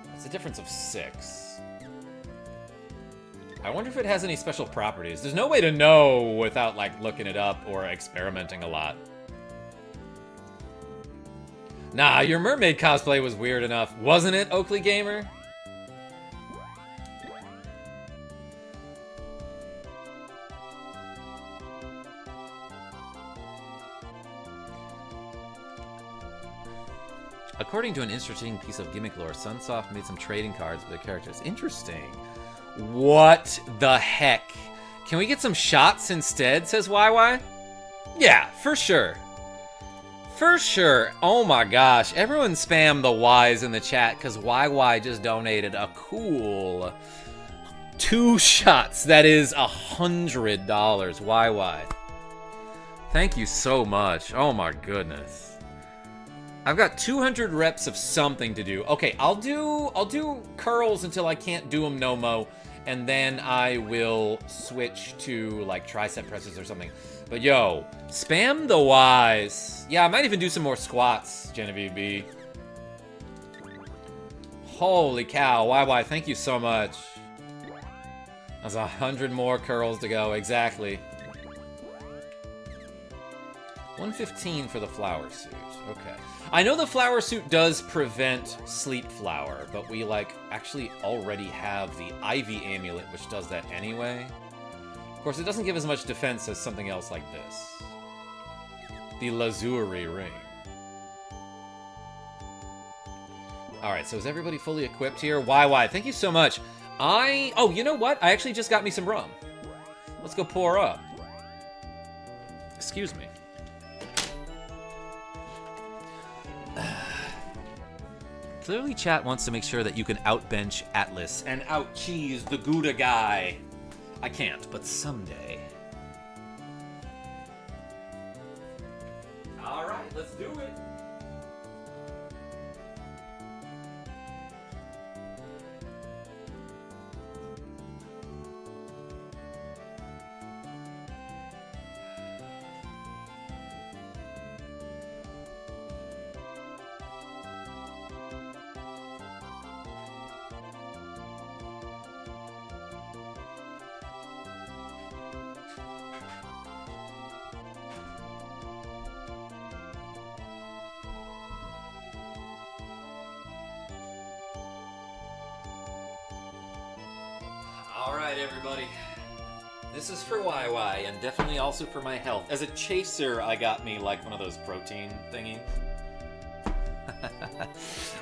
That's a difference of 6. I wonder if it has any special properties. There's no way to know without, like, looking it up or experimenting a lot. Nah, your mermaid cosplay was weird enough. Wasn't it, Oakley Gamer? According to an interesting piece of gimmick lore, Sunsoft made some trading cards with the characters. Interesting. What the heck? Can we get some shots instead, says YY? Yeah, for sure. For sure. Oh my gosh. Everyone spam the Ys in the chat because YY just donated a cool 2 shots. That is $100. YY. Thank you so much. Oh my goodness. I've got 200 reps of something to do. Okay, I'll do curls until I can't do them no mo, and then I will switch to like tricep presses or something. But yo, spam the Ys. Yeah, I might even do some more squats, Genevieve B. Holy cow, YY, thank you so much. That's 100 more curls to go, exactly. 115 for the flower suit, okay. I know the flower suit does prevent sleep flower, but we like actually already have the Ivy amulet, which does that anyway. Of course, it doesn't give as much defense as something else like this. The lazuli ring. Alright, so is everybody fully equipped here? YY, thank you so much. Oh, you know what? I actually just got me some rum. Let's go pour up. Excuse me. Clearly chat wants to make sure that you can outbench Atlas and out-cheese the Gouda guy. I can't, but someday. Alright, let's do it. Alright, everybody. This is for YY, and definitely also for my health. As a chaser, I got me, like, one of those protein thingies.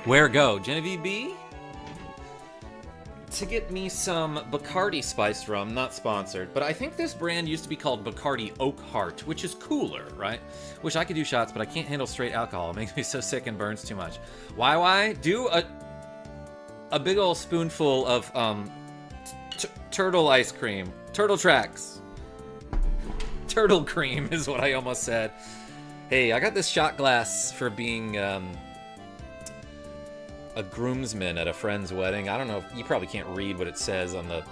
Where go? Genavieve B? To get me some Bacardi spiced rum, not sponsored, but I think this brand used to be called Bacardi Oak Heart, which is cooler, right? Wish I could do shots, but I can't handle straight alcohol. It makes me so sick and burns too much. YY, do a big old spoonful of, turtle ice cream. Turtle tracks. Turtle cream is what I almost said. Hey, I got this shot glass for being a groomsman at a friend's wedding. I don't know, you probably can't read what it says on the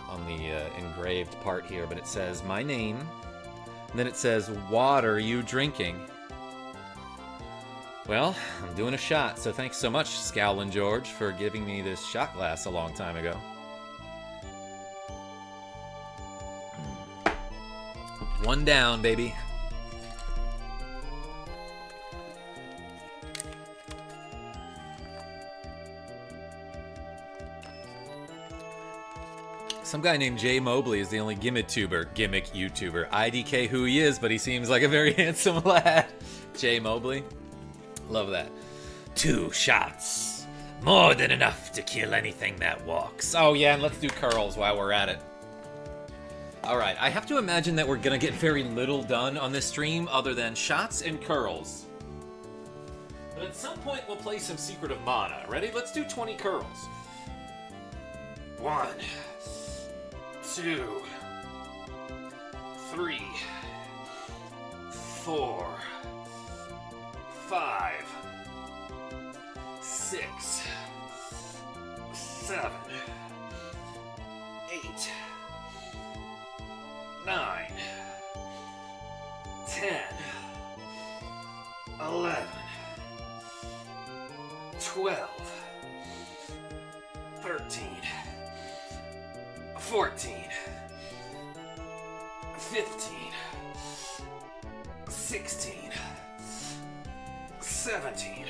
engraved part here, but it says my name, and then it says, "What are you drinking?" Well, I'm doing a shot, so thanks so much, Scowlin' George, for giving me this shot glass a long time ago. One down, baby. Some guy named Jay Mobley is the only gimmick YouTuber. IDK who he is, but he seems like a very handsome lad. Jay Mobley. Love that. 2 shots. More than enough to kill anything that walks. Oh yeah, and let's do curls while we're at it. Alright, I have to imagine that we're gonna get very little done on this stream other than shots and curls. But at some point we'll play some Secret of Mana. Ready? Let's do 20 curls. 1, 2, 3, 4, 5, 6, 7, 8, 9, 10, 11, 12, 13, 14, 15, 16, 17,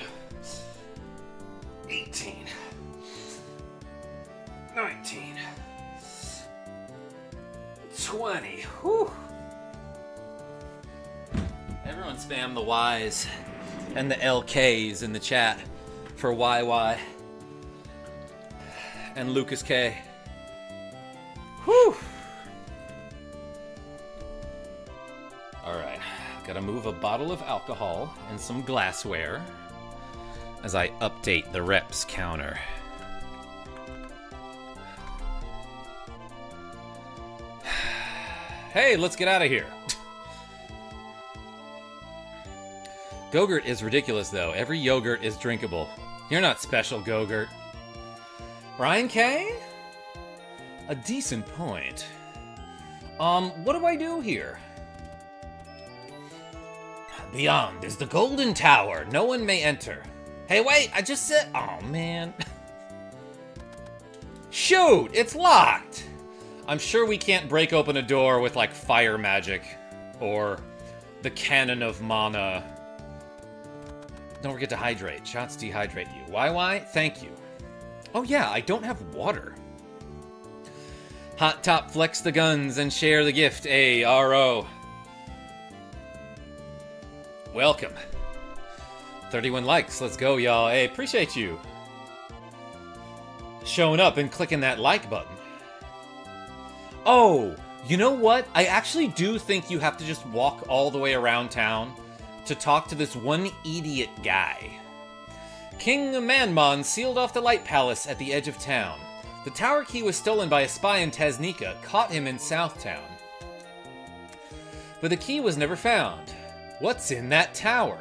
18, 19, 20. Whew. Everyone spam the Ys and the LKs in the chat for YY and Lucas K. Whew. Alright, gotta move a bottle of alcohol and some glassware as I update the reps counter. Hey, let's get out of here. Go-Gurt is ridiculous, though. Every yogurt is drinkable. You're not special, Go-Gurt. Ryan K? A decent point. What do I do here? Beyond is the Golden Tower. No one may enter. Hey, wait, I just said... Oh, man. Shoot, it's locked. I'm sure we can't break open a door with, like, fire magic. Or the cannon of mana. Don't forget to hydrate. Shots dehydrate you. YY, thank you. Oh yeah, I don't have water. Hot Top flex the guns and share the gift. A-R-O. Welcome. 31 likes. Let's go, y'all. Hey, appreciate you showing up and clicking that like button. Oh, you know what? I actually do think you have to just walk all the way around town to talk to this one idiot guy. King Manmon sealed off the Light Palace at the edge of town. The tower key was stolen by a spy in Tasnika, caught him in Southtown. But the key was never found. What's in that tower?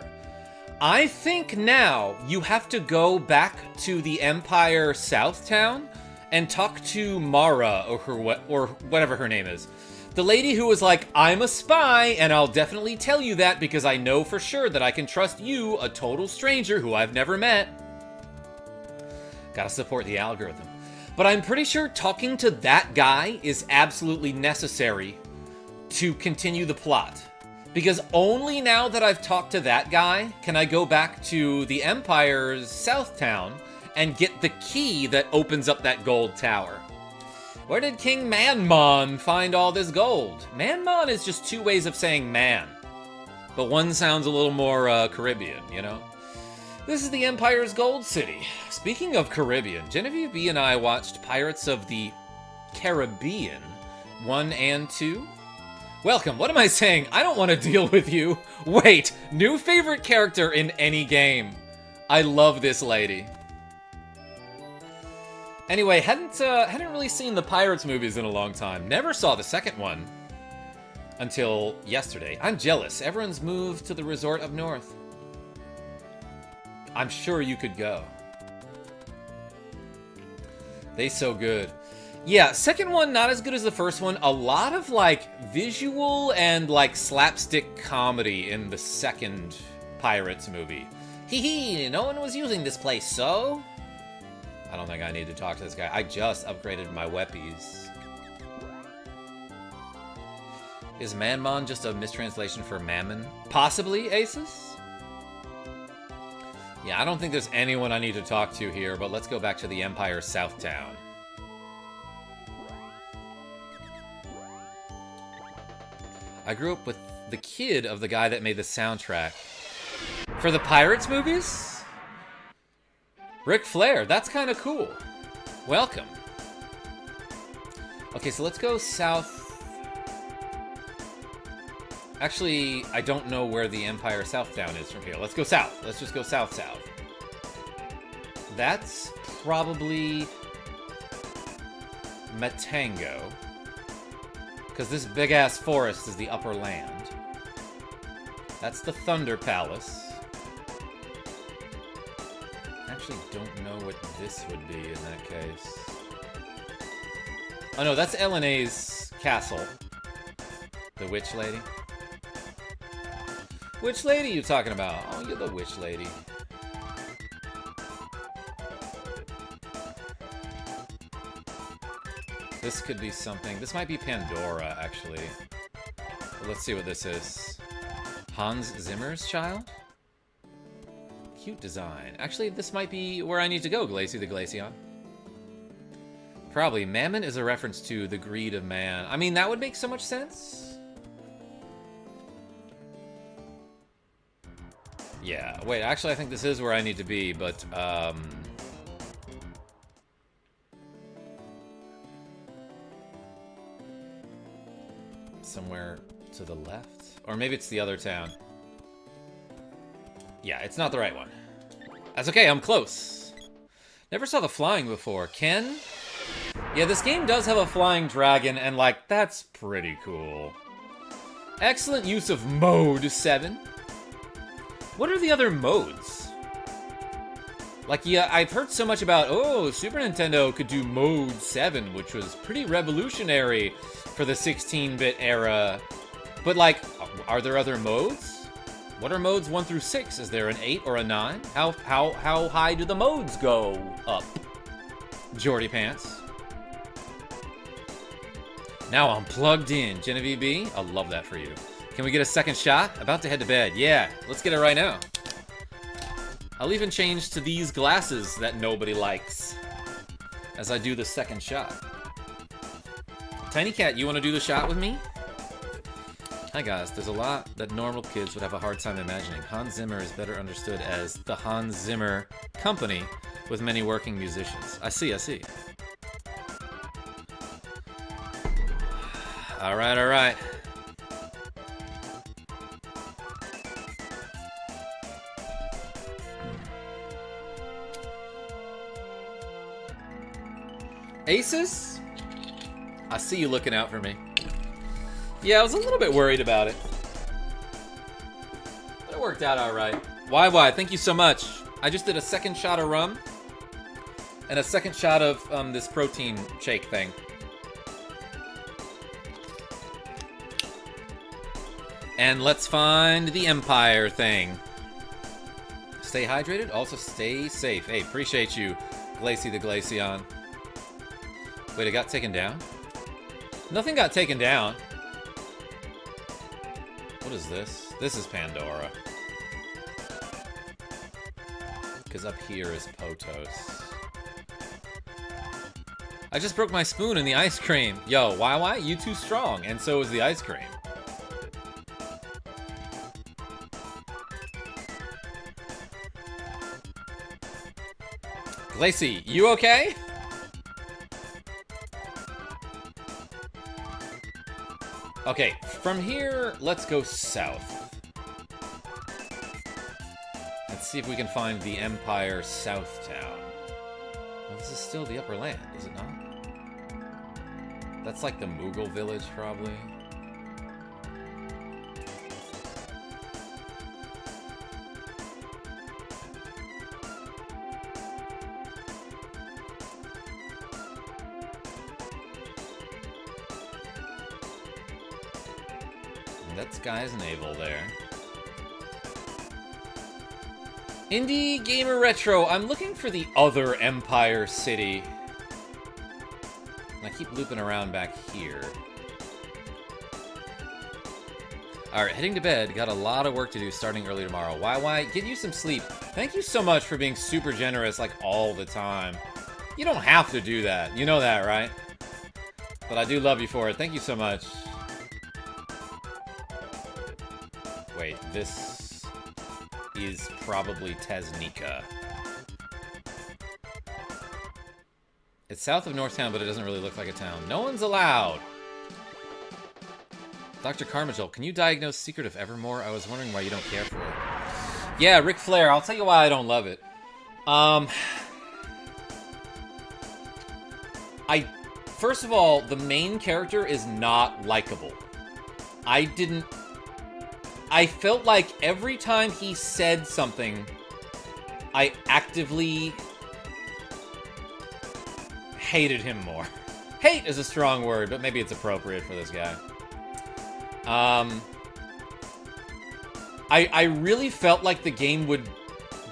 I think now you have to go back to the Empire Southtown and talk to Mara or whatever her name is. The lady who was like, I'm a spy, and I'll definitely tell you that because I know for sure that I can trust you, a total stranger who I've never met. Gotta support the algorithm. But I'm pretty sure talking to that guy is absolutely necessary to continue the plot. Because only now that I've talked to that guy can I go back to the Empire's Southtown and get the key that opens up that gold tower. Where did King Manmon find all this gold? Manmon is just two ways of saying man. But one sounds a little more Caribbean, you know? This is the Empire's Gold City. Speaking of Caribbean, Genevieve B and I watched Pirates of the Caribbean 1 and 2. Welcome, what am I saying? I don't want to deal with you. Wait, new favorite character in any game. I love this lady. Anyway, hadn't really seen the Pirates movies in a long time. Never saw the second one until yesterday. I'm jealous. Everyone's moved to the resort up north. I'm sure you could go. They so good. Yeah, second one not as good as the first one. A lot of like visual and like slapstick comedy in the second Pirates movie. Hee hee, no one was using this place, so? I don't think I need to talk to this guy. I just upgraded my weppies. Is Manmon just a mistranslation for Mammon? Possibly, Asus? Yeah, I don't think there's anyone I need to talk to here, but let's go back to the Empire Southtown. I grew up with the kid of the guy that made the soundtrack. For the Pirates movies? Ric Flair, that's kind of cool. Welcome. Okay, so let's go south. Actually, I don't know where the Empire Southtown is from here. Let's go south. Let's just go south-south. That's probably Matango. Because this big-ass forest is the upper land. That's the Thunder Palace. Actually don't know what this would be in that case. Oh no, that's Elena's castle. The witch lady. Which lady you talking about? Oh, you're the witch lady. This could be something. This might be Pandora, actually. But let's see what this is. Hans Zimmer's child? Cute design. Actually, this might be where I need to go, Glacie the Glaceon. Probably. Mammon is a reference to the greed of man. I mean, that would make so much sense. Yeah. Wait, actually, I think this is where I need to be, but, somewhere to the left? Or maybe it's the other town. Yeah, it's not the right one. That's okay, I'm close. Never saw the flying before. Ken? Yeah, this game does have a flying dragon, and like, that's pretty cool. Excellent use of Mode 7. What are the other modes? Like, yeah, I've heard so much about, oh, Super Nintendo could do Mode 7, which was pretty revolutionary for the 16-bit era. But like, are there other modes? What are modes 1 through 6? Is there an 8 or a 9? How high do the modes go up? Jordy Pants. Now I'm plugged in. Genevieve B, I love that for you. Can we get a second shot? About to head to bed. Yeah, let's get it right now. I'll even change to these glasses that nobody likes as I do the second shot. Tiny Cat, you want to do the shot with me? Hi guys, there's a lot that normal kids would have a hard time imagining. Hans Zimmer is better understood as the Hans Zimmer Company with many working musicians. I see. Alright. Aces? I see you looking out for me. Yeah, I was a little bit worried about it. But it worked out alright. Why, thank you so much. I just did a second shot of rum. And a second shot of this protein shake thing. And let's find the Empire thing. Stay hydrated, also stay safe. Hey, appreciate you, Glacy the Glaceon. Wait, it got taken down? Nothing got taken down. What is this? This is Pandora. Because up here is Potos. I just broke my spoon in the ice cream. Yo, why? You too strong, and so is the ice cream. Glacy, you okay? Okay, from here, let's go south. Let's see if we can find the Empire South Town. Well, this is still the Upper Land, is it not? That's like the Moogle village, probably. That's Guy's Navel there. Indie Gamer Retro, I'm looking for the other Empire City. And I keep looping around back here. Alright, heading to bed. Got a lot of work to do starting early tomorrow. Why? Get you some sleep. Thank you so much for being super generous, like, all the time. You don't have to do that. You know that, right? But I do love you for it. Thank you so much. Wait, this is probably Teznica. It's south of Northtown, but it doesn't really look like a town. No one's allowed! Dr. KarmaJolt, can you diagnose Secret of Evermore? I was wondering why you don't care for it. Yeah, Ric Flair, I'll tell you why I don't love it. First of all, the main character is not likable. I felt like every time he said something, I actively hated him more. Hate is a strong word, but maybe it's appropriate for this guy. I really felt like the game would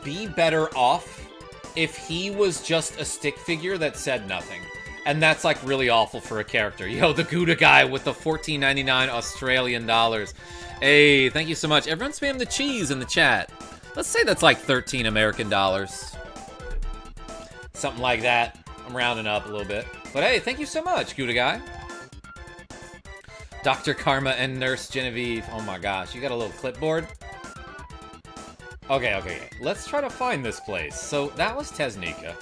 be better off if he was just a stick figure that said nothing. And that's, like, really awful for a character. Yo, the Gouda guy with the $14.99 Australian dollars. Hey, thank you so much. Everyone spam the cheese in the chat. Let's say that's like 13 American dollars. Something like that. I'm rounding up a little bit. But hey, thank you so much, Gouda guy. Dr. Karma and Nurse Genevieve. Oh my gosh, you got a little clipboard? Okay. Let's try to find this place. So, that was Teznica.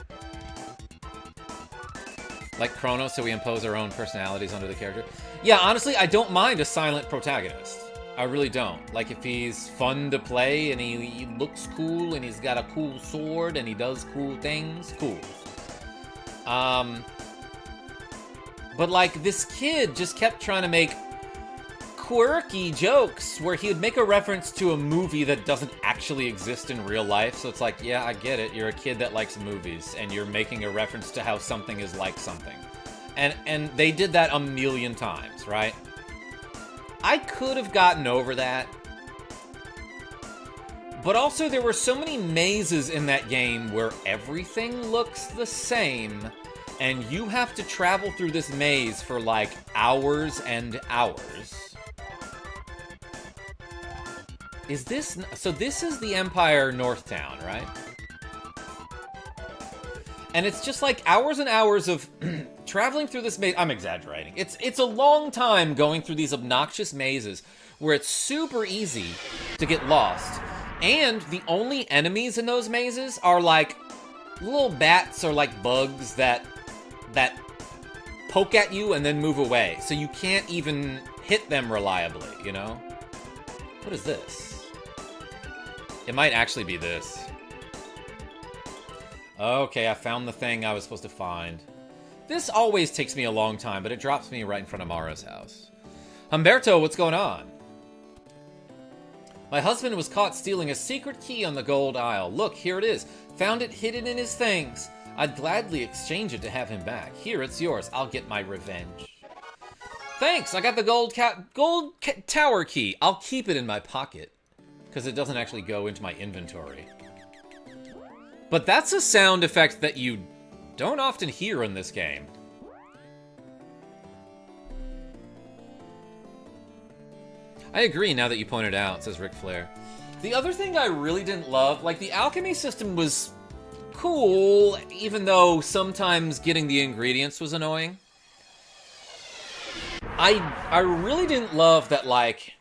Like Chrono, so we impose our own personalities onto the character. Yeah, honestly, I don't mind a silent protagonist. I really don't. Like, if he's fun to play, and he looks cool, and he's got a cool sword, and he does cool things, cool. But, like, this kid just kept trying to make quirky jokes where he would make a reference to a movie that doesn't actually exist in real life. So it's like, yeah, I get it. You're a kid that likes movies, and you're making a reference to how something is like something. And they did that a million times, right? I could have gotten over that. But also, there were so many mazes in that game where everything looks the same, and you have to travel through this maze for, like, hours and hours. Is this... So this is the Empire Northtown, right? And it's just, like, hours and hours of traveling through this maze. I'm exaggerating. It's a long time going through these obnoxious mazes where it's super easy to get lost. And the only enemies in those mazes are, like, little bats or, like, bugs that poke at you and then move away. So you can't even hit them reliably, you know? What is this? It might actually be this. Okay, I found the thing I was supposed to find. This always takes me a long time, but it drops me right in front of Mara's house. Humberto, what's going on? My husband was caught stealing a secret key on the gold aisle. Look, here it is. Found it hidden in his things. I'd gladly exchange it to have him back. Here, it's yours. I'll get my revenge. Thanks, I got the gold tower key. I'll keep it in my pocket, because it doesn't actually go into my inventory. But that's a sound effect that you don't often hear in this game. I agree now that you pointed out, says Ric Flair. The other thing I really didn't love, like the alchemy system was cool, even though sometimes getting the ingredients was annoying. I really didn't love that, like,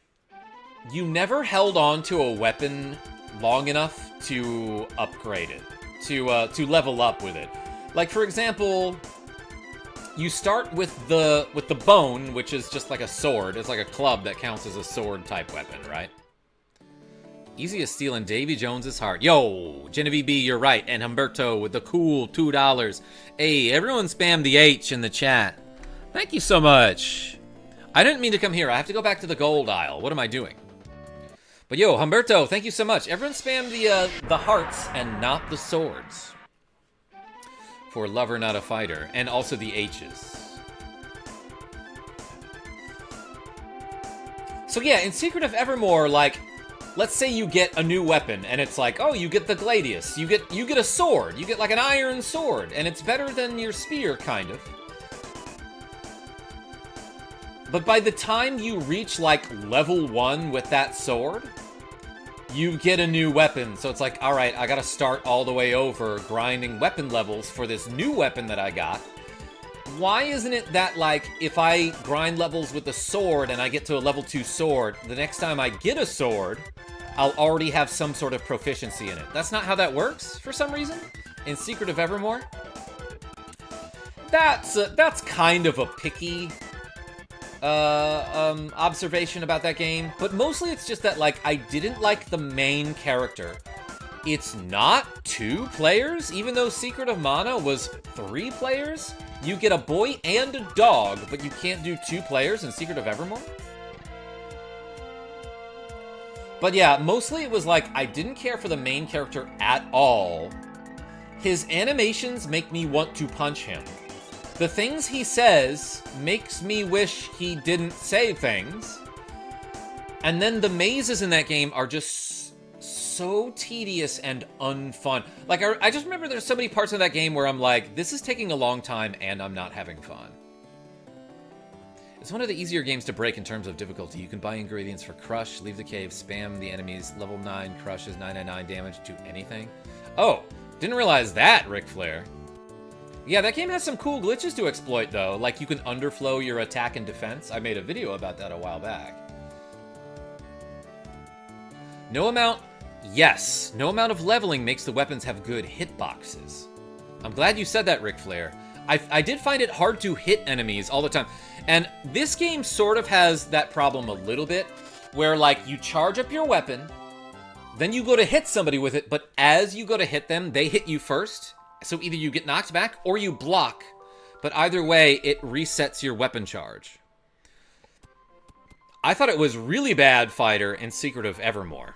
you never held on to a weapon long enough to upgrade it, to level up with it. Like, for example, you start with the bone, which is just like a sword. It's like a club that counts as a sword-type weapon, right? Easy as stealing Davy Jones's heart. Yo, Genavieve B, you're right. And Humberto with the cool $2. Hey, everyone spam the H in the chat. Thank you so much. I didn't mean to come here. I have to go back to the gold aisle. What am I doing? But yo, Humberto, thank you so much. Everyone spam the hearts and not the swords. For lover, not a fighter. And also the H's. So yeah, in Secret of Evermore, like, let's say you get a new weapon, and it's like, oh, you get the Gladius. You get a sword. You get like an iron sword, and it's better than your spear, kind of. But by the time you reach, like, level 1 with that sword, you get a new weapon. So it's like, alright, I gotta start all the way over grinding weapon levels for this new weapon that I got. Why isn't it that, like, if I grind levels with the sword and I get to a level 2 sword, the next time I get a sword, I'll already have some sort of proficiency in it? That's not how that works, for some reason, in Secret of Evermore. That's kind of a picky observation about that game, but mostly it's just that, like, I didn't like the main character. It's not 2 players, even though Secret of Mana was 3 players. You get a boy and a dog, but you can't do 2 players in Secret of Evermore. But yeah, mostly it was like, I didn't care for the main character at all. His animations make me want to punch him. The things he says makes me wish he didn't say things. And then the mazes in that game are just so tedious and unfun. Like, I just remember there's so many parts of that game where I'm like, this is taking a long time and I'm not having fun. It's one of the easier games to break in terms of difficulty. You can buy ingredients for Crush, leave the cave, spam the enemies. Level 9 Crush is 999 damage to anything. Oh, didn't realize that, Ric Flair. Yeah, that game has some cool glitches to exploit, though. Like, you can underflow your attack and defense. I made a video about that a while back. No amount of leveling makes the weapons have good hitboxes. I'm glad you said that, Ric Flair. I did find it hard to hit enemies all the time. And this game sort of has that problem a little bit, where, like, you charge up your weapon, then you go to hit somebody with it, but as you go to hit them, they hit you first. So either you get knocked back or you block, but either way, it resets your weapon charge. I thought it was really bad fighter in Secret of Evermore.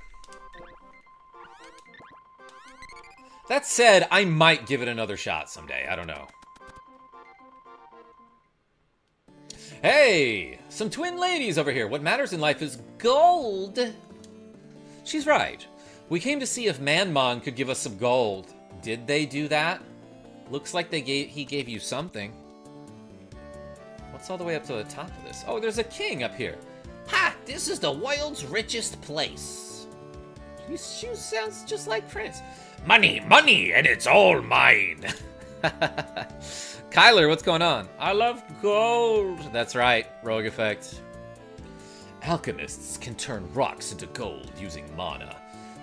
That said, I might give it another shot someday. I don't know. Hey, some twin ladies over here. What matters in life is gold. She's right. We came to see if Manmon could give us some gold. Did they do that? Looks like he gave you something. What's all the way up to the top of this? Oh, there's a king up here. Ha! This is the world's richest place. She sounds just like France. Money, money, and it's all mine. Kyler, what's going on? I love gold. That's right, Rogue Effect. Alchemists can turn rocks into gold using mana.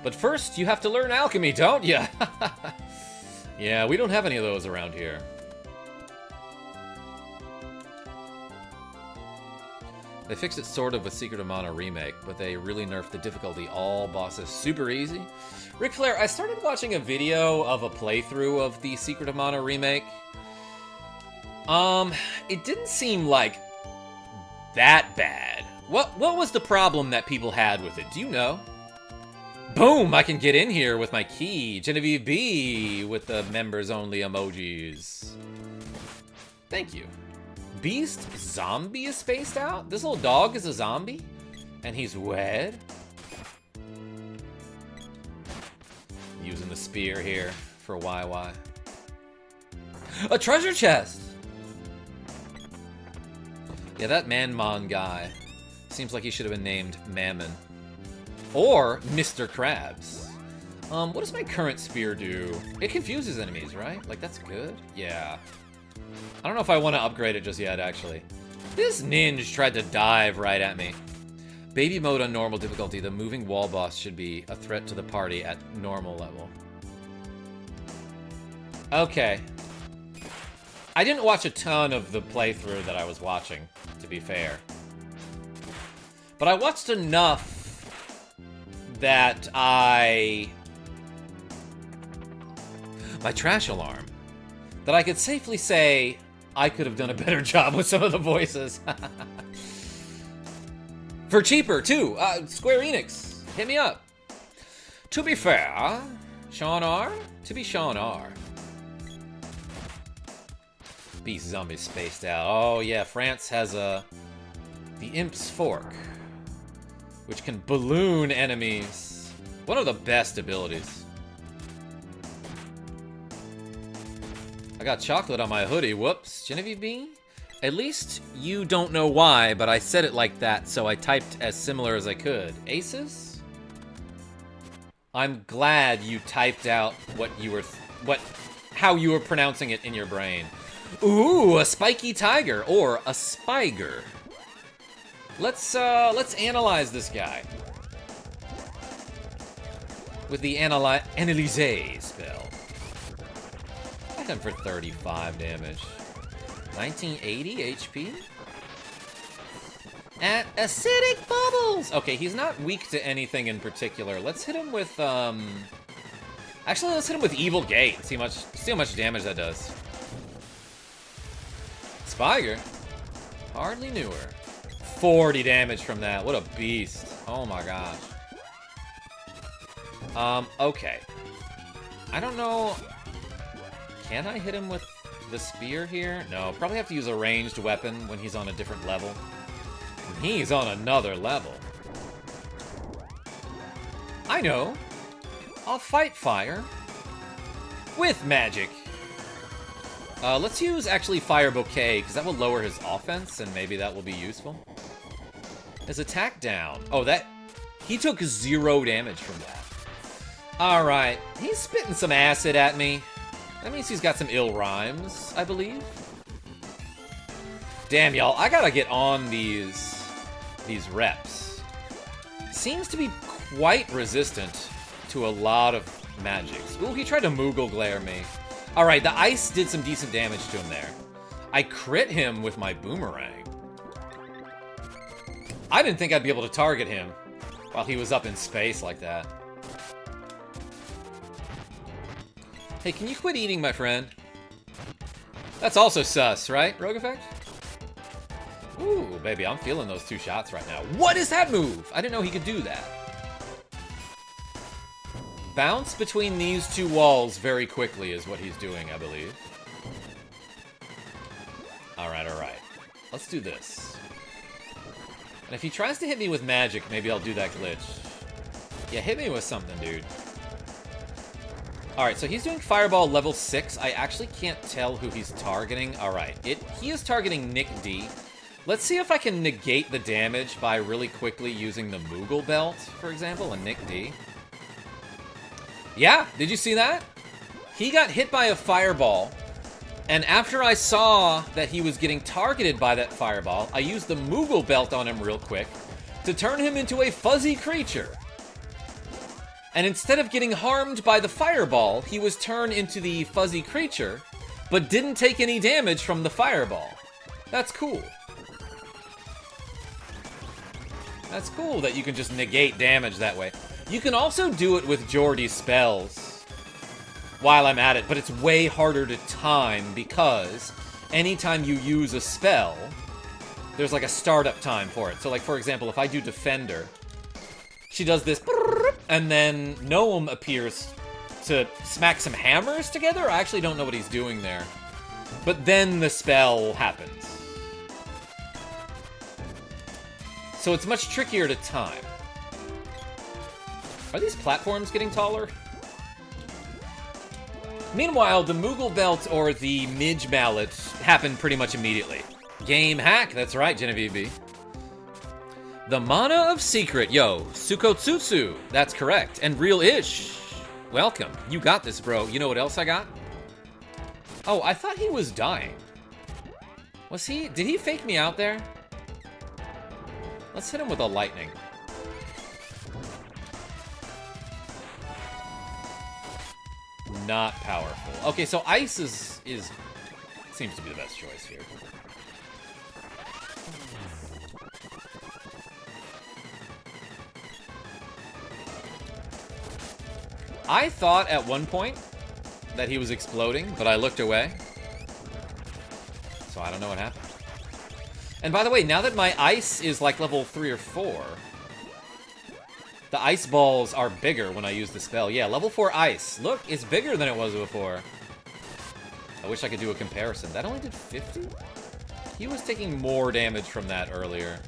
But first, you have to learn alchemy, don't you? Yeah, we don't have any of those around here. They fixed it sort of with Secret of Mana Remake, but they really nerfed the difficulty. All bosses super easy. Ric Flair, I started watching a video of a playthrough of the Secret of Mana Remake. It didn't seem like that bad. What was the problem that people had with it? Do you know? Boom! I can get in here with my key. Genevieve B with the members-only emojis. Thank you. Beast zombie is spaced out? This little dog is a zombie? And he's wed? Using the spear here for YY. A treasure chest! Yeah, that Man-Mon guy seems like he should have been named Mammon. Or Mr. Krabs. What does my current spear do? It confuses enemies, right? Like, that's good? Yeah. I don't know if I want to upgrade it just yet, actually. This ninja tried to dive right at me. Baby mode on normal difficulty. The moving wall boss should be a threat to the party at normal level. Okay. I didn't watch a ton of the playthrough that I was watching, to be fair. But I watched enough that my trash alarm, that I could safely say I could have done a better job with some of the voices. For cheaper, too. Square Enix, hit me up. To be fair, Sean R? To be Sean R. Beast zombie spaced out. Oh, yeah, France has the Imp's Fork, which can balloon enemies. One of the best abilities. I got chocolate on my hoodie. Whoops. Genevieve B? At least you don't know why, but I said it like that, so I typed as similar as I could. Aces? I'm glad you typed out how you were pronouncing it in your brain. Ooh, a spiky tiger, or a spiger. Let's analyze this guy. With the Analyse spell. I hit him for 35 damage. 1980 HP? At acidic bubbles! Okay, he's not weak to anything in particular. Let's hit him with, actually, let's hit him with Evil Gate. See how much damage that does. Spiger? Hardly knew her. 40 damage from that. What a beast. Oh my gosh. Okay. I don't know. Can I hit him with the spear here? No, probably have to use a ranged weapon when he's on a different level. And he's on another level. I know. I'll fight fire with magic. Let's use actually Fire Bouquet, because that will lower his offense, and maybe that will be useful. His attack down. Oh, he took 0 damage from that. Alright, he's spitting some acid at me. That means he's got some ill rhymes, I believe. Damn, y'all, I gotta get on these reps. Seems to be quite resistant to a lot of magics. Ooh, he tried to Moogle glare me. Alright, the ice did some decent damage to him there. I crit him with my boomerang. I didn't think I'd be able to target him while he was up in space like that. Hey, can you quit eating, my friend? That's also sus, right, Rogue Effect? Ooh, baby, I'm feeling those 2 shots right now. What is that move? I didn't know he could do that. Bounce between these 2 walls very quickly is what he's doing, I believe. Alright, alright. Let's do this. And if he tries to hit me with magic, maybe I'll do that glitch. Yeah, hit me with something, dude. Alright, so he's doing Fireball level 6. I actually can't tell who he's targeting. Alright, he is targeting Nick D. Let's see if I can negate the damage by really quickly using the Moogle belt, for example, and Nick D. Yeah, did you see that? He got hit by a fireball, and after I saw that he was getting targeted by that fireball, I used the Moogle belt on him real quick to turn him into a fuzzy creature. And instead of getting harmed by the fireball, he was turned into the fuzzy creature, but didn't take any damage from the fireball. That's cool. That's cool that you can just negate damage that way. You can also do it with Geordie's spells while I'm at it, but it's way harder to time because anytime you use a spell, there's like a startup time for it. So like, for example, if I do Defender, she does this, and then Gnome appears to smack some hammers together. I actually don't know what he's doing there. But then the spell happens. So it's much trickier to time. Are these platforms getting taller? Meanwhile, the Moogle belt or the Midge mallet happened pretty much immediately. Game hack, that's right, Genavieve B. The Mana of Secret, yo, Sukotsutsu, that's correct. And Real-ish, welcome. You got this, bro. You know what else I got? Oh, I thought he was dying. Was he? Did he fake me out there? Let's hit him with a lightning. Not powerful. Okay, so ice is seems to be the best choice here. I thought at one point that he was exploding, but I looked away. So I don't know what happened. And by the way, now that my ice is like level 3 or 4, the ice balls are bigger when I use the spell. Yeah, level 4 ice. Look, it's bigger than it was before. I wish I could do a comparison. That only did 50? He was taking more damage from that earlier.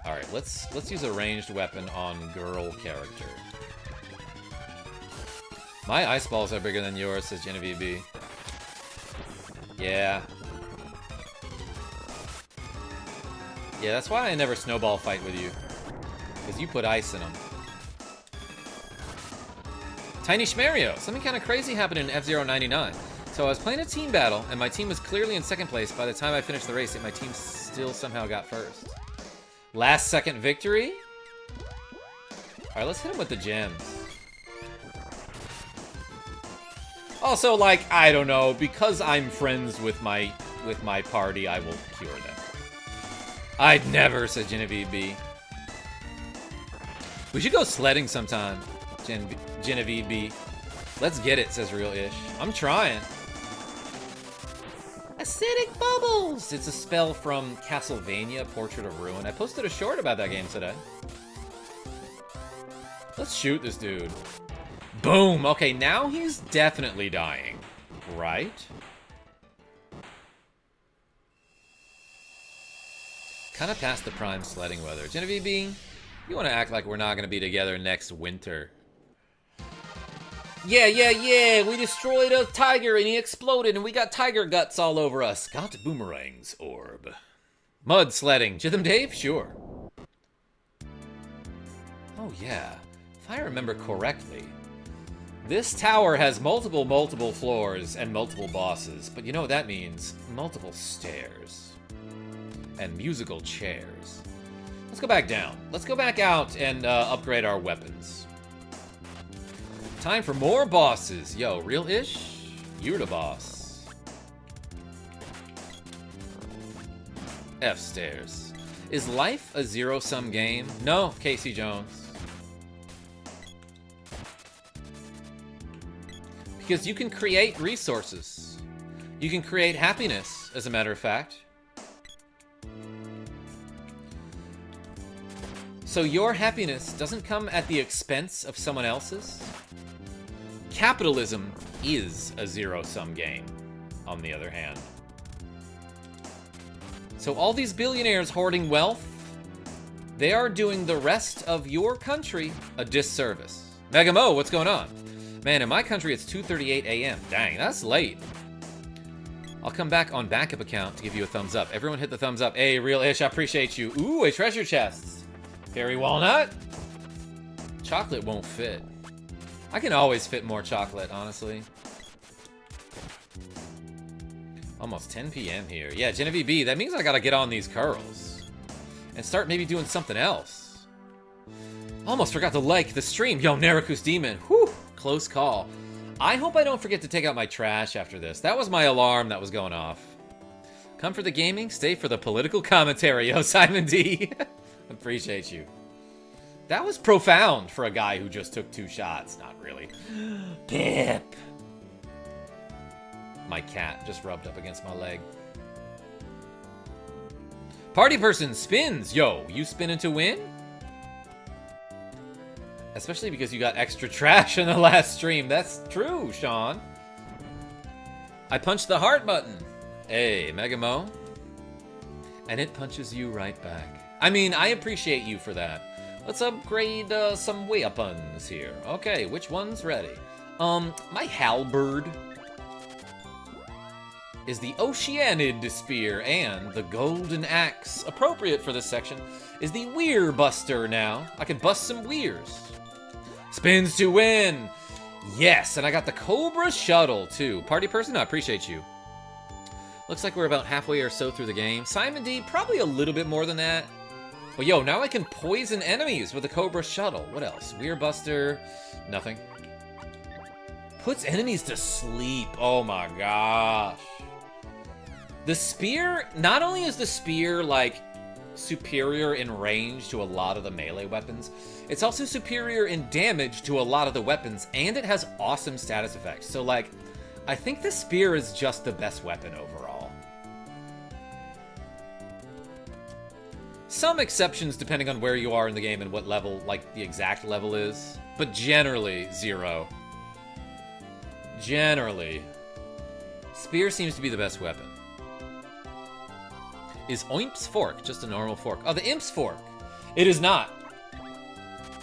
Alright, let's use a ranged weapon on girl character. My ice balls are bigger than yours, says Genavieve B. Yeah. Yeah, that's why I never snowball fight with you. Because you put ice in them. Tiny Schmario! Something kind of crazy happened in F-Zero 99. So I was playing a team battle, and my team was clearly in second place. By the time I finished the race, yet my team still somehow got first. Last second victory? Alright, let's hit him with the gems. Also, like, I don't know, because I'm friends with my party, I will cure them. I'd never, said Genavieve B. We should go sledding sometime, Genavieve B. Let's get it, says Real-ish. I'm trying. Acidic Bubbles! It's a spell from Castlevania, Portrait of Ruin. I posted a short about that game today. Let's shoot this dude. Boom! Okay, now he's definitely dying. Right? Kind of past the prime sledding weather. Genavieve B, you want to act like we're not going to be together next winter. Yeah, we destroyed a tiger and he exploded and we got tiger guts all over us. Got boomerangs, orb. Mud sledding. Jitham Dave? Sure. Oh yeah, if I remember correctly, this tower has multiple floors and multiple bosses, but you know what that means? Multiple stairs. And musical chairs. Let's go back down. Let's go back out and upgrade our weapons. Time for more bosses. Yo, Real-ish? You're the boss. F stairs. Is life a zero-sum game? No, Casey Jones. Because you can create resources. You can create happiness, as a matter of fact. So your happiness doesn't come at the expense of someone else's. Capitalism is a zero-sum game, on the other hand. So all these billionaires hoarding wealth, they are doing the rest of your country a disservice. Megamo, what's going on? Man, in my country it's 2:38 a.m. Dang, that's late. I'll come back on backup account to give you a thumbs up. Everyone hit the thumbs up. Hey, Real-ish, I appreciate you. Ooh, a treasure chest. Fairy walnut. Chocolate won't fit. I can always fit more chocolate, honestly. Almost 10 p.m. here. Yeah, Genavieve B, that means I gotta get on these curls. And start maybe doing something else. Almost forgot to like the stream. Yo, Narakus Demon. Whew, close call. I hope I don't forget to take out my trash after this. That was my alarm that was going off. Come for the gaming, stay for the political commentary. Yo, Simon D. Appreciate you. That was profound for a guy who just took 2 shots. Not really. Pip. My cat just rubbed up against my leg. Party person spins. Yo, you spinning to win? Especially because you got extra trash in the last stream. That's true, Sean. I punched the heart button. Hey, Megamo. And it punches you right back. I mean, I appreciate you for that. Let's upgrade some weapons here. Okay, which one's ready? My halberd is the Oceanid Spear, and the Golden Axe, appropriate for this section, is the Weir Buster now. I can bust some weirs. Spins to win! Yes, and I got the Cobra Shuttle, too. Party person, I appreciate you. Looks like we're about halfway or so through the game. Simon D, probably a little bit more than that. But yo, now I can poison enemies with the Cobra Shuttle. What else? Weir Buster, nothing. Puts enemies to sleep. Oh my gosh. The spear, not only is the spear, like, superior in range to a lot of the melee weapons, it's also superior in damage to a lot of the weapons, and it has awesome status effects. So, like, I think the spear is just the best weapon overall. Some exceptions depending on where you are in the game and what level, like, the exact level is, but generally, 0. Generally. Spear seems to be the best weapon. Is Oimp's fork just a normal fork? Oh, the Imp's fork. It is not.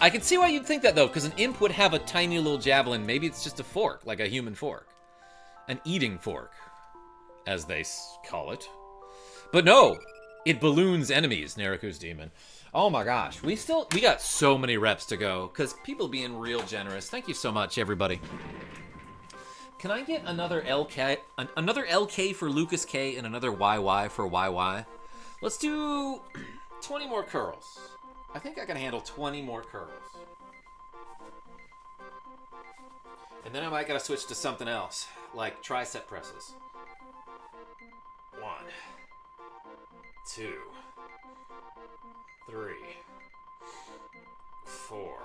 I can see why you'd think that, though, because an Imp would have a tiny little javelin. Maybe it's just a fork, like a human fork. An eating fork, as they call it. But no, it balloons enemies, Neriku's Demon. Oh my gosh, we got so many reps to go, because people being real generous. Thank you so much, everybody. Can I get another LK for Lucas K and another YY for YY? Let's do 20 more curls. I think I can handle 20 more curls. And then I might gotta switch to something else, like tricep presses. 1, 2, 3, 4,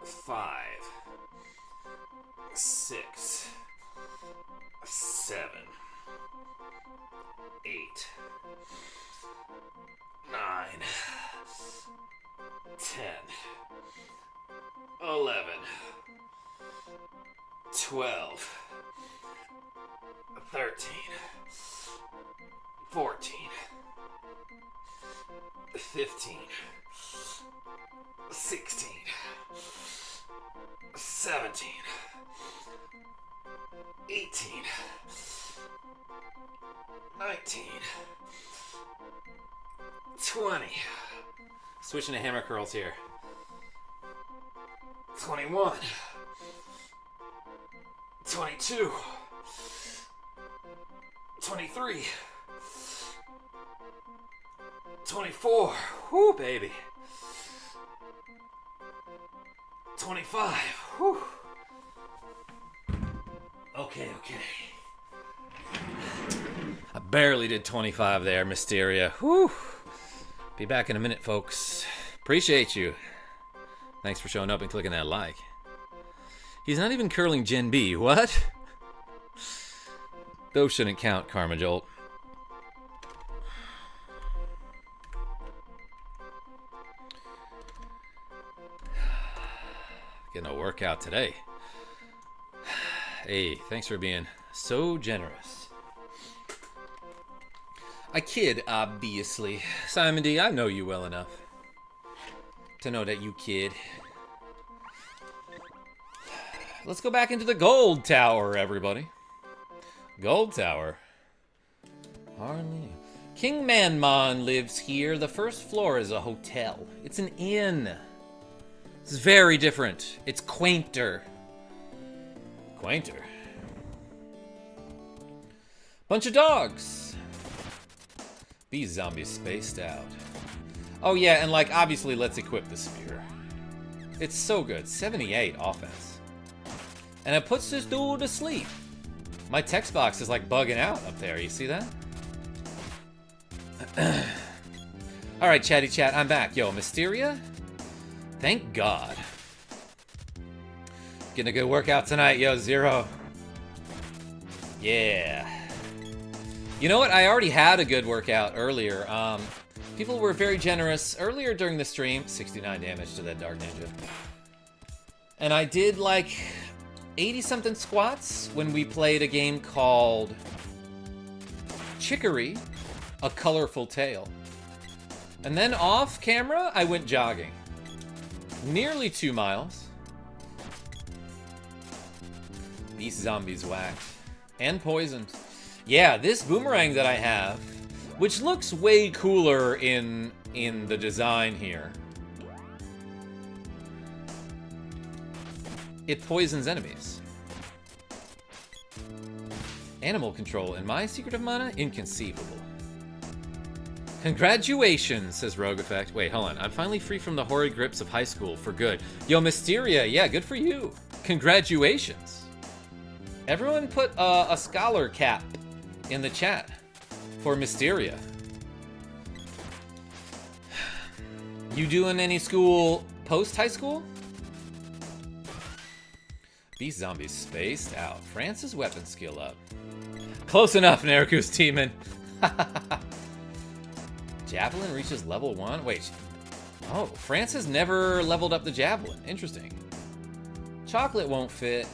5, 6, 7, 8, 9, 10, 11, 12, 13, 14, 15, 16, 17, 18, 19, 20. Switching to hammer curls here. 21, 22, 23, 24. Whoo, baby. 25. Whew. Okay. I barely did 25 there, Mysteria. Whew. Be back in a minute, folks. Appreciate you. Thanks for showing up and clicking that like. He's not even curling Gen B. What? Those shouldn't count, KarmaJolt. Getting a workout today. Hey, thanks for being so generous. I kid, obviously. Simon D, I know you well enough to know that you kid. Let's go back into the Gold Tower, everybody. Gold Tower. Hardly. King Manmon lives here. The first floor is a hotel. It's an inn. It's very different. It's quainter. Quainter. Bunch of dogs. These zombies spaced out. Oh yeah, and like obviously let's equip the spear. It's so good. 78 offense. And it puts this dude to sleep. My text box is like bugging out up there. You see that? Alright, chatty chat, I'm back. Yo, Mysteria? Thank God. Getting a good workout tonight, yo, Zero. Yeah. You know what? I already had a good workout earlier. People were very generous earlier during the stream. 69 damage to that Dark Ninja. And I did like 80-something squats when we played a game called Chicory, A Colorful Tale. And then off camera, I went jogging. Nearly 2 miles. These zombies whacked. And poisoned. Yeah, this boomerang that I have, which looks way cooler in the design here. It poisons enemies. Animal control in my Secret of Mana? Inconceivable. Congratulations, says Rogue Effect. Wait, hold on. I'm finally free from the horrid grips of high school for good. Yo, Mysteria, yeah, good for you. Congratulations. Everyone put a scholar cap in the chat for Mysteria. You doing any school post-high school? These zombies spaced out. France's weapon skill up. Close enough, Naruku's teaming. Javelin reaches level 1? Wait. Oh, France has never leveled up the javelin. Interesting. Chocolate won't fit.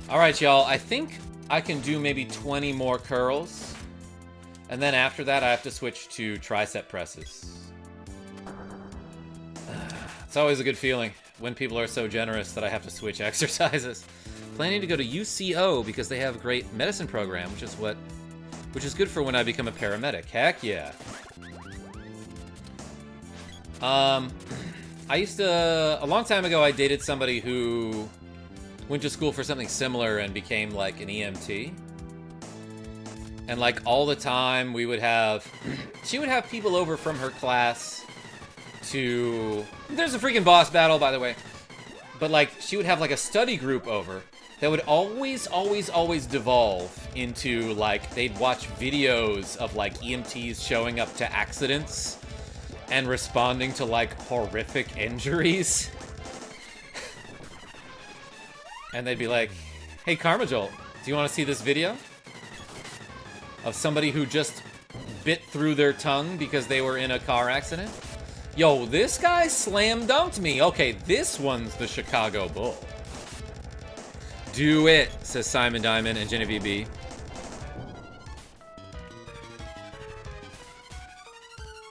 Alright, y'all. I think I can do maybe 20 more curls. And then after that, I have to switch to tricep presses. It's always a good feeling when people are so generous that I have to switch exercises. Planning to go to UCO because they have a great medicine program, which is good for when I become a paramedic. Heck yeah. I used to, a long time ago, I dated somebody who went to school for something similar and became like an EMT. And like all the time we would have, she would have people over from her class to, there's a freaking boss battle, by the way. But like, she would have like a study group over that would always devolve into like, they'd watch videos of like EMTs showing up to accidents and responding to like horrific injuries. And they'd be like, hey, KarmaJolt, do you want to see this video? Of somebody who just bit through their tongue because they were in a car accident? Yo, this guy slam dunked me. Okay, this one's the Chicago Bull. Do it, says Simon Diamond and Genevieve B.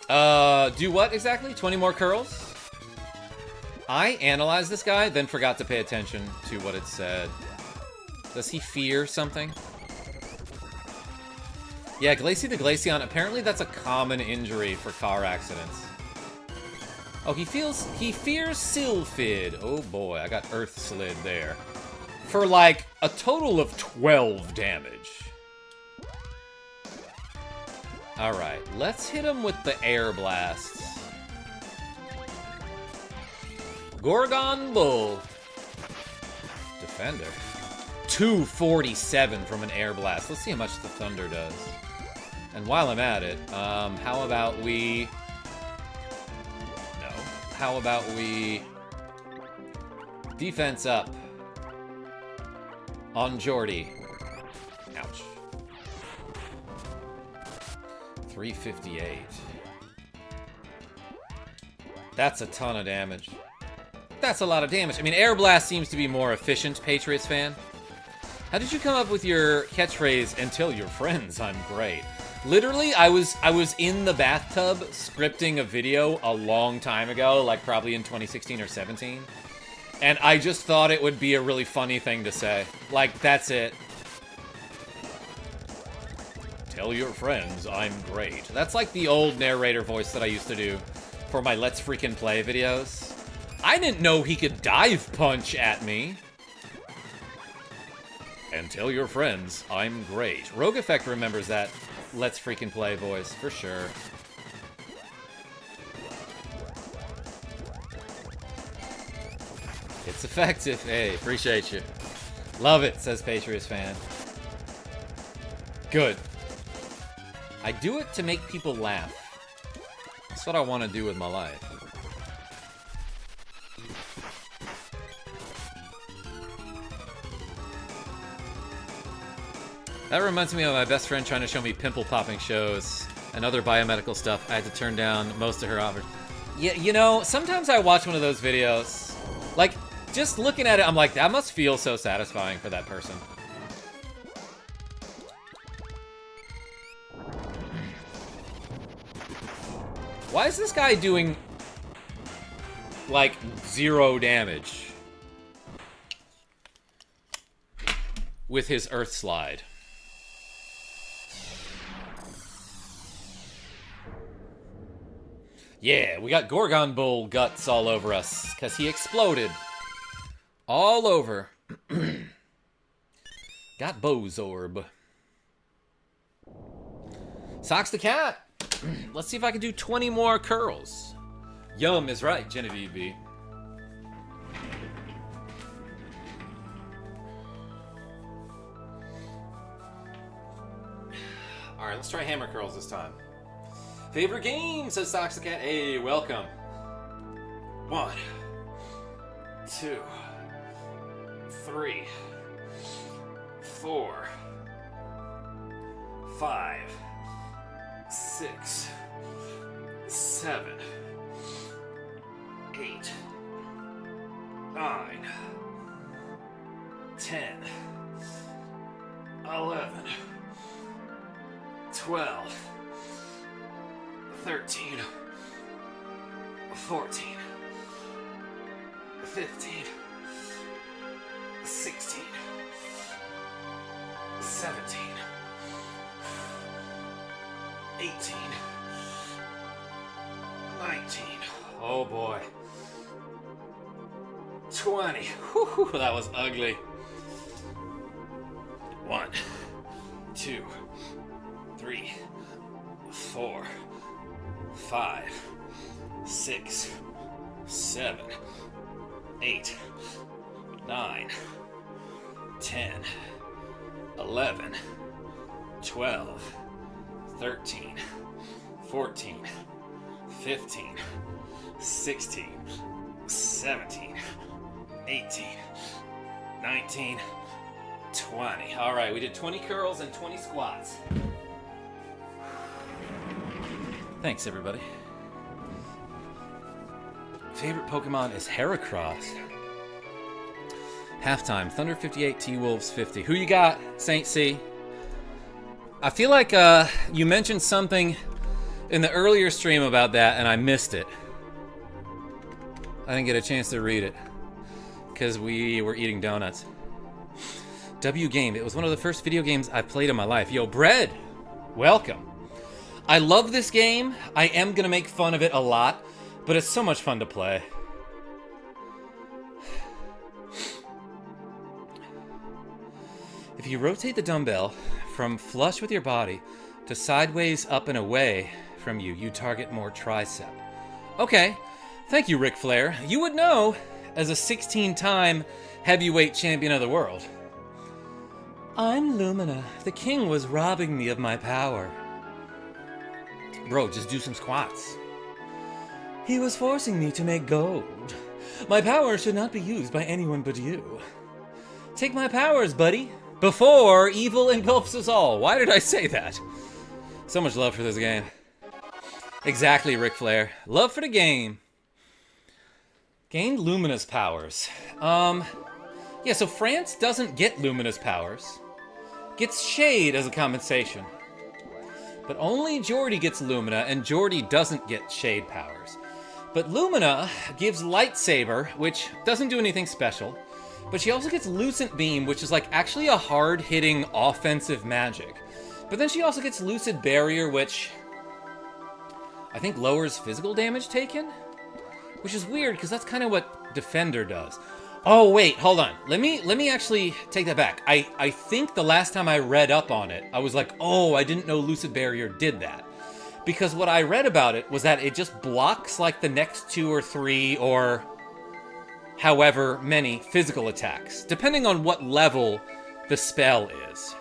Do what exactly? 20 more curls? I analyzed this guy, then forgot to pay attention to what it said. Does he fear something? Yeah, Glacie the Glaceon, apparently that's a common injury for car accidents. Oh, he fears Sylphid. Oh boy, I got Earth Slid there. For like a total of 12 damage. Alright, let's hit him with the air blasts. Gorgon Bull. Defender. 247 from an air blast. Let's see how much the thunder does. And while I'm at it, how about we... No. How about we... Defense up. On Jordy. Ouch. 358. That's a ton of damage. That's a lot of damage. I mean, Air Blast seems to be more efficient, Patriots fan. How did you come up with your catchphrase, and tell your friends I'm great? Literally, I was in the bathtub scripting a video a long time ago, like probably in 2016 or 17. And I just thought it would be a really funny thing to say. Like, that's it. Tell your friends I'm great. That's like the old narrator voice that I used to do for my Let's Freaking Play videos. I didn't know he could dive punch at me. And tell your friends I'm great. Rogue Effect remembers that Let's Freaking Play voice, for sure. It's effective. Hey, appreciate you. Love it, says Patriots fan. Good. I do it to make people laugh. That's what I want to do with my life. That reminds me of my best friend trying to show me pimple popping shows and other biomedical stuff. I had to turn down most of her offers. Yeah, you know, sometimes I watch one of those videos, like, just looking at it, I'm like, that must feel so satisfying for that person. Why is this guy doing, like, 0 damage with his Earth Slide? Yeah, we got Gorgon Bull guts all over us, because he exploded. All over. Got Bozorb. Socks the cat. Let's see if I can do 20 more curls. Yum is right, Genevieve B. Alright, let's try hammer curls this time. Favorite game, says Socks the Cat. Hey, welcome. 1, 2, 3, 4, 5, 6, 7, 8, 9, 10, 11, 12, 13, 14, 15, 16, 17, 18, 19, oh boy, 20, whew, that was ugly. 1, 2, 3, 4, 5, 6, 7, 8, 9, 10, 11, 12, 13, 14, 15, 16, 17, 18, 19, 20. All right, we did 20 curls and 20 squats. Thanks, everybody. Favorite Pokemon is Heracross. Halftime, Thunder 58, T-Wolves 50. Who you got, Saint C? I feel like you mentioned something in the earlier stream about that, and I missed it. I didn't get a chance to read it, because we were eating donuts. W Game, it was one of the first video games I played in my life. Yo, Bread, welcome. I love this game. I am gonna make fun of it a lot, but it's so much fun to play. If you rotate the dumbbell from flush with your body to sideways up and away from you, you target more tricep. Okay, thank you, Ric Flair. You would know as a 16-time heavyweight champion of the world. I'm Lumina. The king was robbing me of my power. Bro, just do some squats. He was forcing me to make gold. My power should not be used by anyone but you. Take my powers, buddy, before evil engulfs us all. Why did I say that? So much love for this game. Exactly, Ric Flair. Love for the game. Gained Lumina's powers. Yeah, so France doesn't get Lumina's powers. Gets Shade as a compensation. But only Jordy gets Lumina, and Jordy doesn't get Shade powers. But Lumina gives Lightsaber, which doesn't do anything special. But she also gets Lucent Beam, which is like actually a hard-hitting offensive magic. But then she also gets Lucid Barrier, which I think lowers physical damage taken? Which is weird, because that's kind of what Defender does. Oh, wait, hold on. Let me actually take that back. I think the last time I read up on it, I was like, oh, I didn't know Lucid Barrier did that. Because what I read about it was that it just blocks like the next 2 or 3 or however many physical attacks, depending on what level the spell is.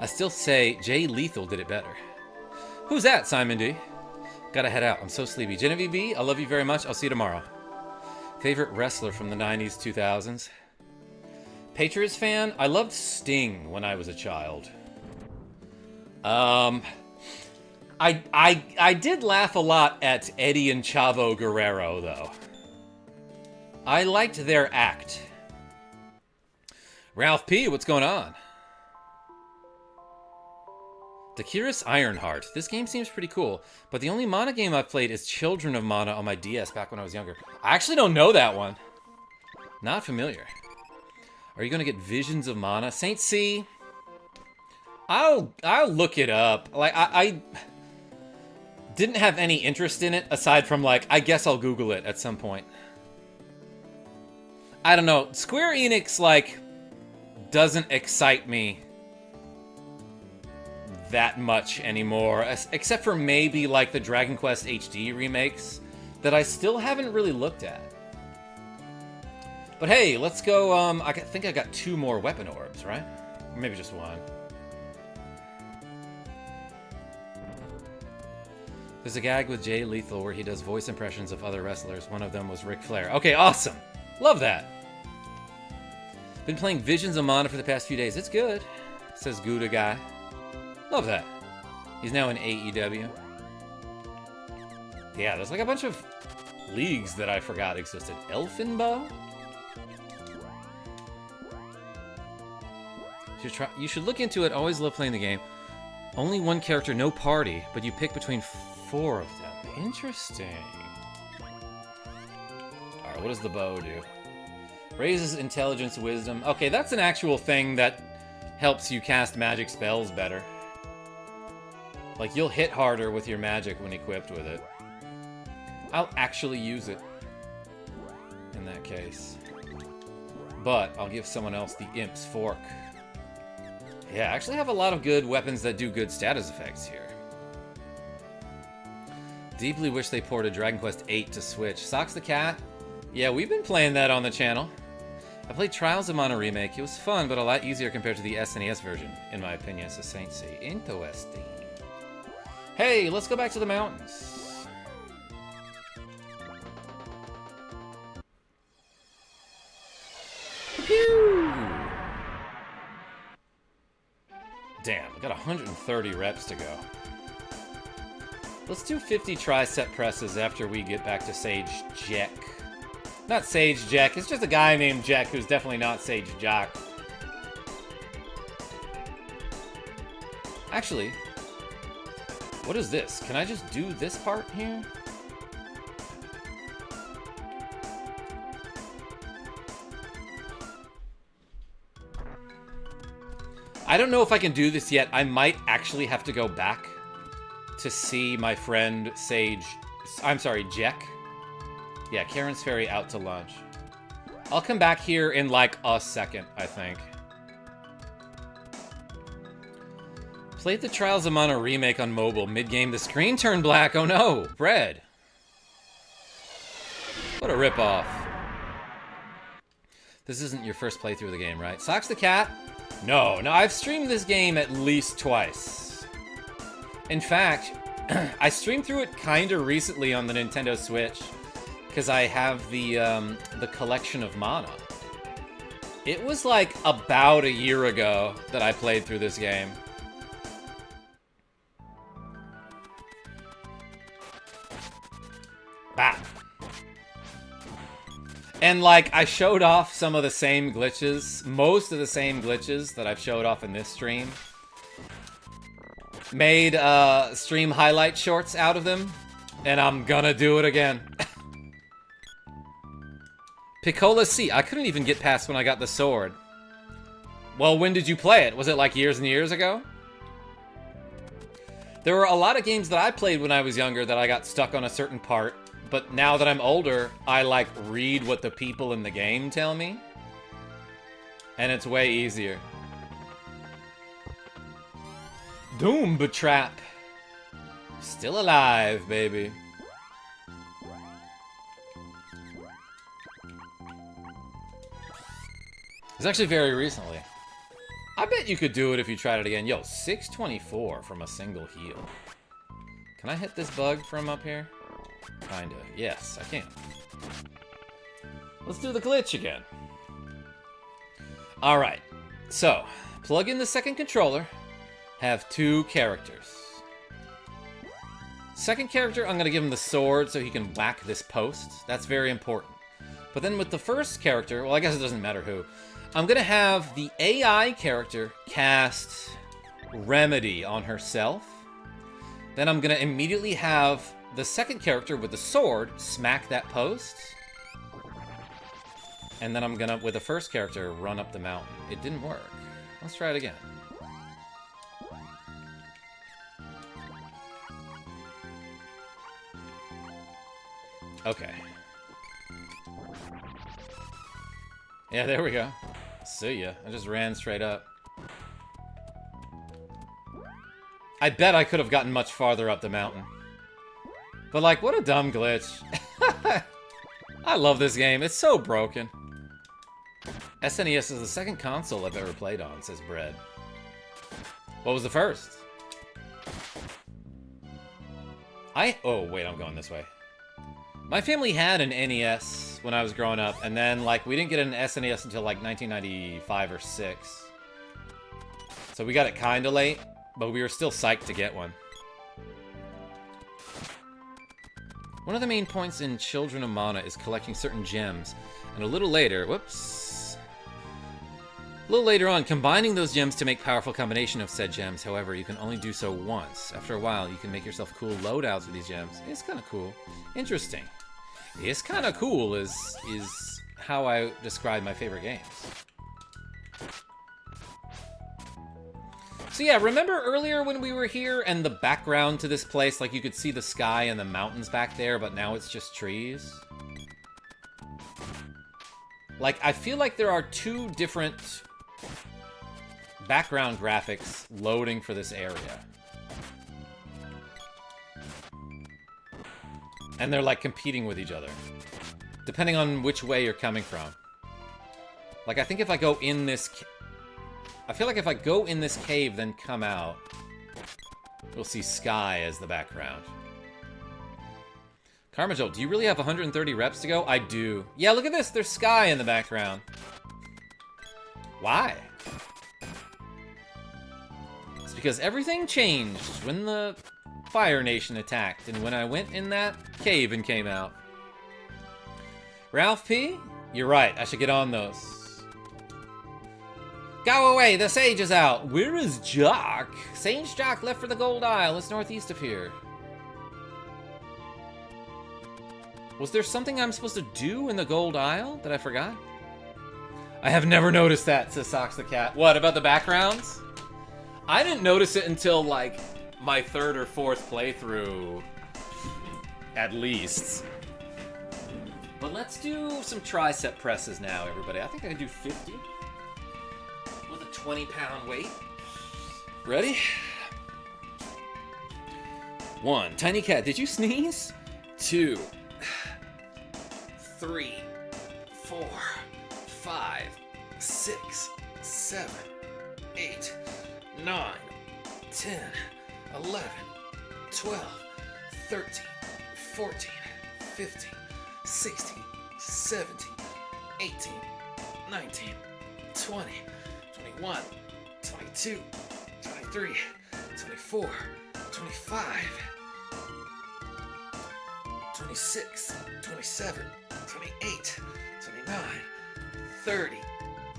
I still say Jay Lethal did it better. Who's that, Simon D? Gotta head out. I'm so sleepy. Genevieve B, I love you very much. I'll see you tomorrow. Favorite wrestler from the 90s, 2000s? Patriots fan? I loved Sting when I was a child. I did laugh a lot at Eddie and Chavo Guerrero, though. I liked their act. Ralph P., what's going on? Dakiris Ironheart. This game seems pretty cool, but the only Mana game I've played is Children of Mana on my DS back when I was younger. I actually don't know that one. Not familiar. Are you gonna get Visions of Mana? Saint C? I'll look it up. Like, I didn't have any interest in it, aside from, like, I guess I'll Google it at some point. I don't know. Square Enix, like, doesn't excite me that much anymore, except for maybe like the Dragon Quest HD remakes that I still haven't really looked at. But hey, let's go. I think I got 2 more weapon orbs, right? Or maybe just 1. There's a gag with Jay Lethal where he does voice impressions of other wrestlers. One of them was Ric Flair. Okay, awesome. Love that. Been playing Visions of Mana for the past few days. It's good, says Gouda Guy. Love that. He's now in AEW. Yeah, there's like a bunch of leagues that I forgot existed. Elfinbow? You should look into it. Always love playing the game. Only 1 character, no party, but you pick between 4 of them. Interesting. Alright, what does the bow do? Raises intelligence, wisdom. Okay, that's an actual thing that helps you cast magic spells better. Like, you'll hit harder with your magic when equipped with it. I'll actually use it in that case. But I'll give someone else the Imp's Fork. Yeah, I actually have a lot of good weapons that do good status effects here. Deeply wish they ported Dragon Quest VIII to Switch. Socks the Cat? Yeah, we've been playing that on the channel. I played Trials of Mana Remake. It was fun, but a lot easier compared to the SNES version, in my opinion, says Saint C. Interesting. Hey, let's go back to the mountains. Pew! Damn, I got 130 reps to go. Let's do 50 tricep presses after we get back to Sage Jack. Not Sage Jack, it's just a guy named Jack who's definitely not Sage Jock. Actually, what is this? Can I just do this part here? I don't know if I can do this yet. I might actually have to go back to see my friend Sage... I'm sorry, Jack. Yeah, Karen's Ferry out to lunch. I'll come back here in like a second, I think. Played the Trials of Mana remake on mobile. Mid-game, the screen turned black. Oh no, Bread. What a ripoff. This isn't your first playthrough of the game, right? Socks the Cat? No, I've streamed this game at least twice. In fact, I streamed through it kinda recently on the Nintendo Switch because I have the collection of Mana. It was like about a year ago that I played through this game. Bah. And like, I showed off some of the same glitches, most of the same glitches that I've showed off in this stream. Made stream highlight shorts out of them, and I'm gonna do it again. Piccola C. I couldn't even get past when I got the sword. Well, when did you play it? Was it like years and years ago? There were a lot of games that I played when I was younger that I got stuck on a certain part, but now that I'm older, I like read what the people in the game tell me, and it's way easier. Doom Betrap. Still alive, baby. It's actually very recently. I bet you could do it if you tried it again. Yo, 624 from a single heal. Can I hit this bug from up here? Kinda. Yes, I can. Let's do the glitch again. Alright, so, plug in the second controller, have 2 characters. Second character, I'm going to give him the sword so he can whack this post. That's very important. But then with the first character, well, I guess it doesn't matter who, I'm going to have the AI character cast Remedy on herself. Then I'm going to immediately have the second character with the sword smack that post. And then I'm going to, with the first character, run up the mountain. It didn't work. Let's try it again. Okay. Yeah, there we go. See ya. I just ran straight up. I bet I could have gotten much farther up the mountain. But, like, what a dumb glitch. I love this game. It's so broken. SNES is the second console I've ever played on, says Bread. What was the first? Oh, wait, I'm going this way. My family had an NES when I was growing up, and then, like, we didn't get an SNES until, like, 1995 or 6. So we got it kinda late, but we were still psyched to get one. One of the main points in Children of Mana is collecting certain gems, and a little later, a little later on, combining those gems to make powerful combination of said gems. However, you can only do so once. After a while, you can make yourself cool loadouts with these gems. It's kind of cool. Interesting. It's kind of cool is how I describe my favorite games. So yeah, remember earlier when we were here and the background to this place, like you could see the sky and the mountains back there, but now it's just trees? Like, I feel like there are 2 different background graphics loading for this area. And they're, like, competing with each other, depending on which way you're coming from. Like, I think if I go in this... I feel like if I go in this cave, then come out, we'll see sky as the background. KarmaJolt, do you really have 130 reps to go? I do. Yeah, look at this. There's sky in the background. Why? It's because everything changed when the Fire Nation attacked and when I went in that cave and came out. Ralph P? You're right. I should get on those. Go away! The sage is out! Where is Jock? Sage Jock left for the Gold Isle. It's northeast of here. Was there something I'm supposed to do in the Gold Isle that I forgot? I have never noticed that, says Socks the Cat. What, about the backgrounds? I didn't notice it until, like, my 3rd or 4th playthrough. At least. But let's do some tricep presses now, everybody. I think I can do 50. 20-pound weight. Ready? 1. Tiny cat, did you sneeze? 2. 3. 4. 5. 6. 7. 8. 9. 10. 11. 12. 13. 14. 15. 16. 17. 18. 19. 20. 21, 22, 23, 24, 25, 26, 27, 28, 29, 30,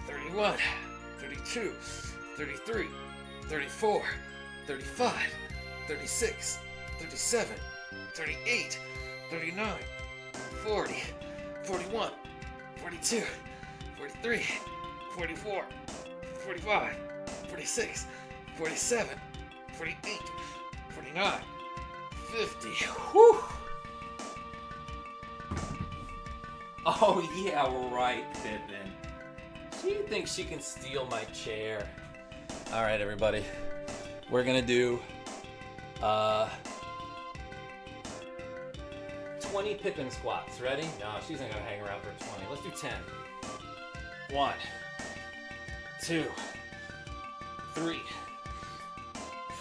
31, 32, 33, 34, 35, 36, 37, 38, 39, 40, 41, 42, 43, 44, 45, 46, 47, 48, 49, 50. Whew! Oh, yeah, right, Pippin. She thinks she can steal my chair. All right, everybody. We're gonna do 20 Pippin squats. Ready? No, she's not gonna hang around for 20. Let's do 10. 1, 2, 3,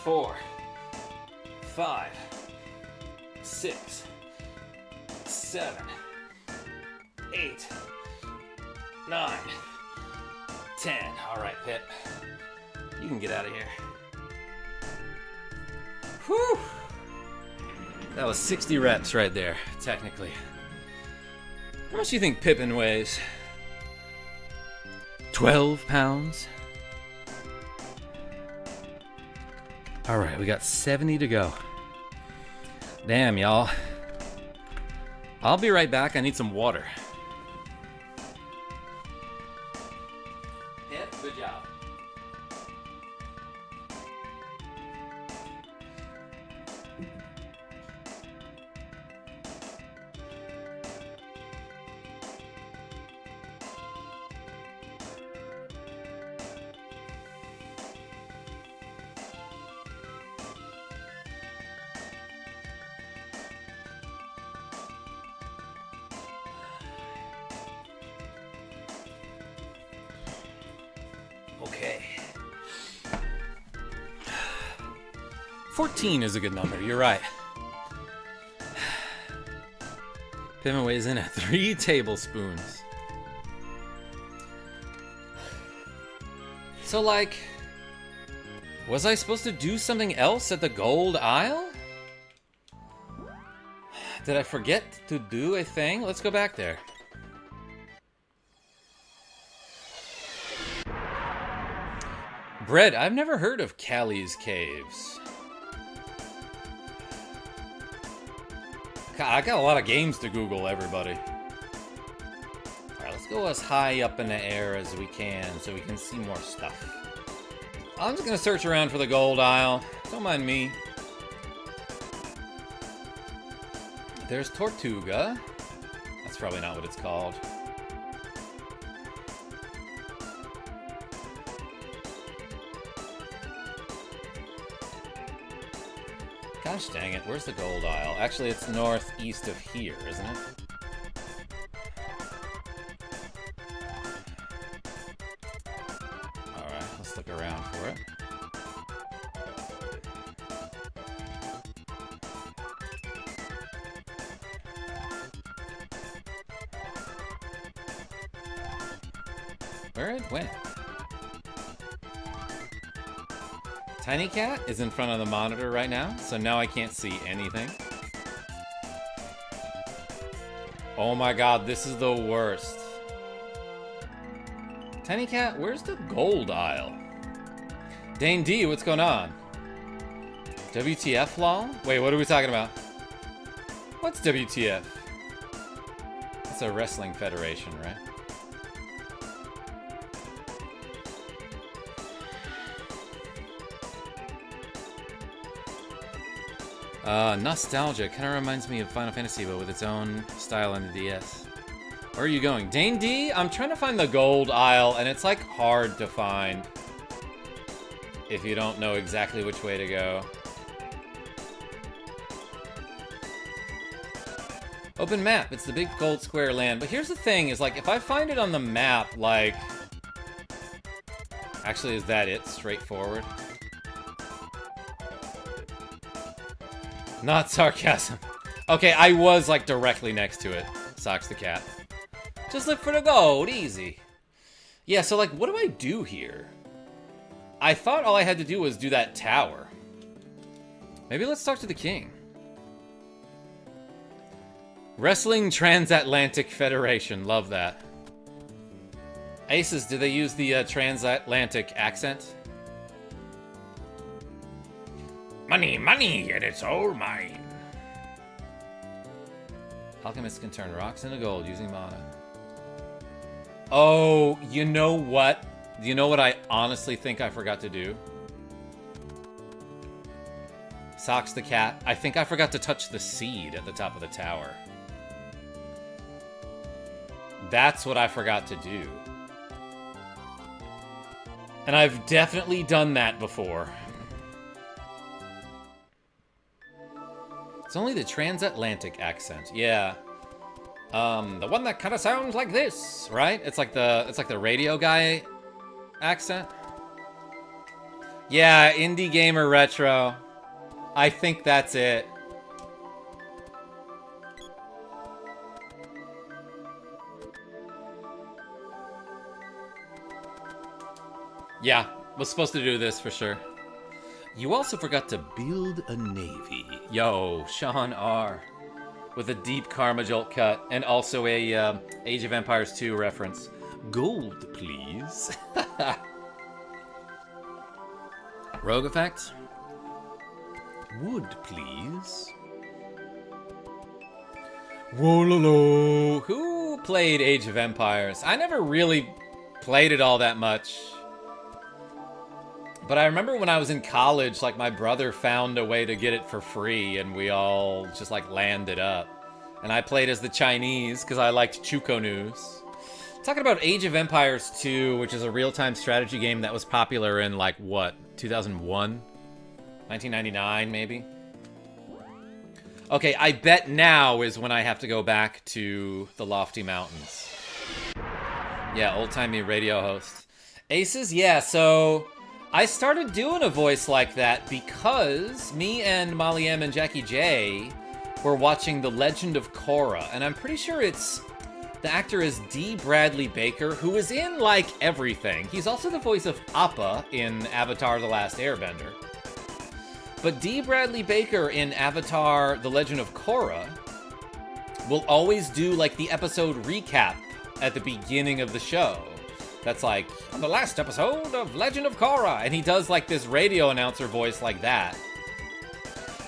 4, 5, 6, 7, 8, 9, 10. All right, Pip. You can get out of here. Whew! That was 60 reps right there, technically. How much do you think Pippin weighs? 12 pounds? Alright, we got 70 to go. Damn, y'all. I'll be right back. I need some water. Yep, good job. Okay. 14 is a good number, you're right. Pippin weighs in at 3 tablespoons. So, like, was I supposed to do something else at the gold aisle? Did I forget to do a thing? Let's go back there. Bread, I've never heard of Callie's Caves. I got a lot of games to Google, everybody. Alright, let's go as high up in the air as we can so we can see more stuff. I'm just gonna search around for the gold aisle. Don't mind me. There's Tortuga. That's probably not what it's called. Gosh dang it, where's the gold aisle? Actually, it's northeast of here, isn't it? Alright, let's look around for it. Where it went? Tiny Cat is in front of the monitor right now, so now I can't see anything. Oh my god, this is the worst. Tiny Cat, where's the gold aisle? Dane D, what's going on? WTF lol? Wait, what are we talking about? What's WTF? It's a wrestling federation, right? Nostalgia kind of reminds me of Final Fantasy, but with its own style on the DS. Where are you going? Dane D? I'm trying to find the gold aisle, and it's like hard to find if you don't know exactly which way to go. Open map. It's the big gold square land. But here's the thing, is like, if I find it on the map, like... Actually, is that it? Straightforward? Not sarcasm. Okay, I was, like, directly next to it. Socks the cat. Just look for the gold. Easy. Yeah, so, like, what do I do here? I thought all I had to do was do that tower. Maybe let's talk to the king. Wrestling Transatlantic Federation. Love that. Aces, do they use the transatlantic accent? Money, money, and it's all mine. Alchemists can turn rocks into gold using mana. Oh, you know what? You know what I honestly think I forgot to do? Socks the cat. I think I forgot to touch the seed at the top of the tower. That's what I forgot to do. And I've definitely done that before. It's only the transatlantic accent. Yeah. The one that kind of sounds like this, right? It's like the radio guy accent. Yeah, Indie Gamer Retro. I think that's it. Yeah, was supposed to do this for sure. You also forgot to build a navy. Yo, Sean R. With a deep KarmaJolt cut, and also a Age of Empires 2 reference. Gold, please. Rogue effect. Wood, please. Wololo. Who played Age of Empires? I never really played it all that much. But I remember when I was in college, like, my brother found a way to get it for free, and we all just, like, landed up. And I played as the Chinese, because I liked Chuko News. Talking about Age of Empires 2, which is a real-time strategy game that was popular in, like, what, 2001? 1999, maybe? Okay, I bet now is when I have to go back to the Lofty Mountains. Yeah, old-timey radio host. Aces? Yeah, so I started doing a voice like that because me and Molly M and Jackie J were watching The Legend of Korra, and I'm pretty sure the actor is D. Bradley Baker, who is in, like, everything. He's also the voice of Appa in Avatar: The Last Airbender. But D. Bradley Baker in Avatar: The Legend of Korra will always do, like, the episode recap at the beginning of the show. That's like, on the last episode of Legend of Korra, and he does, like, this radio announcer voice like that.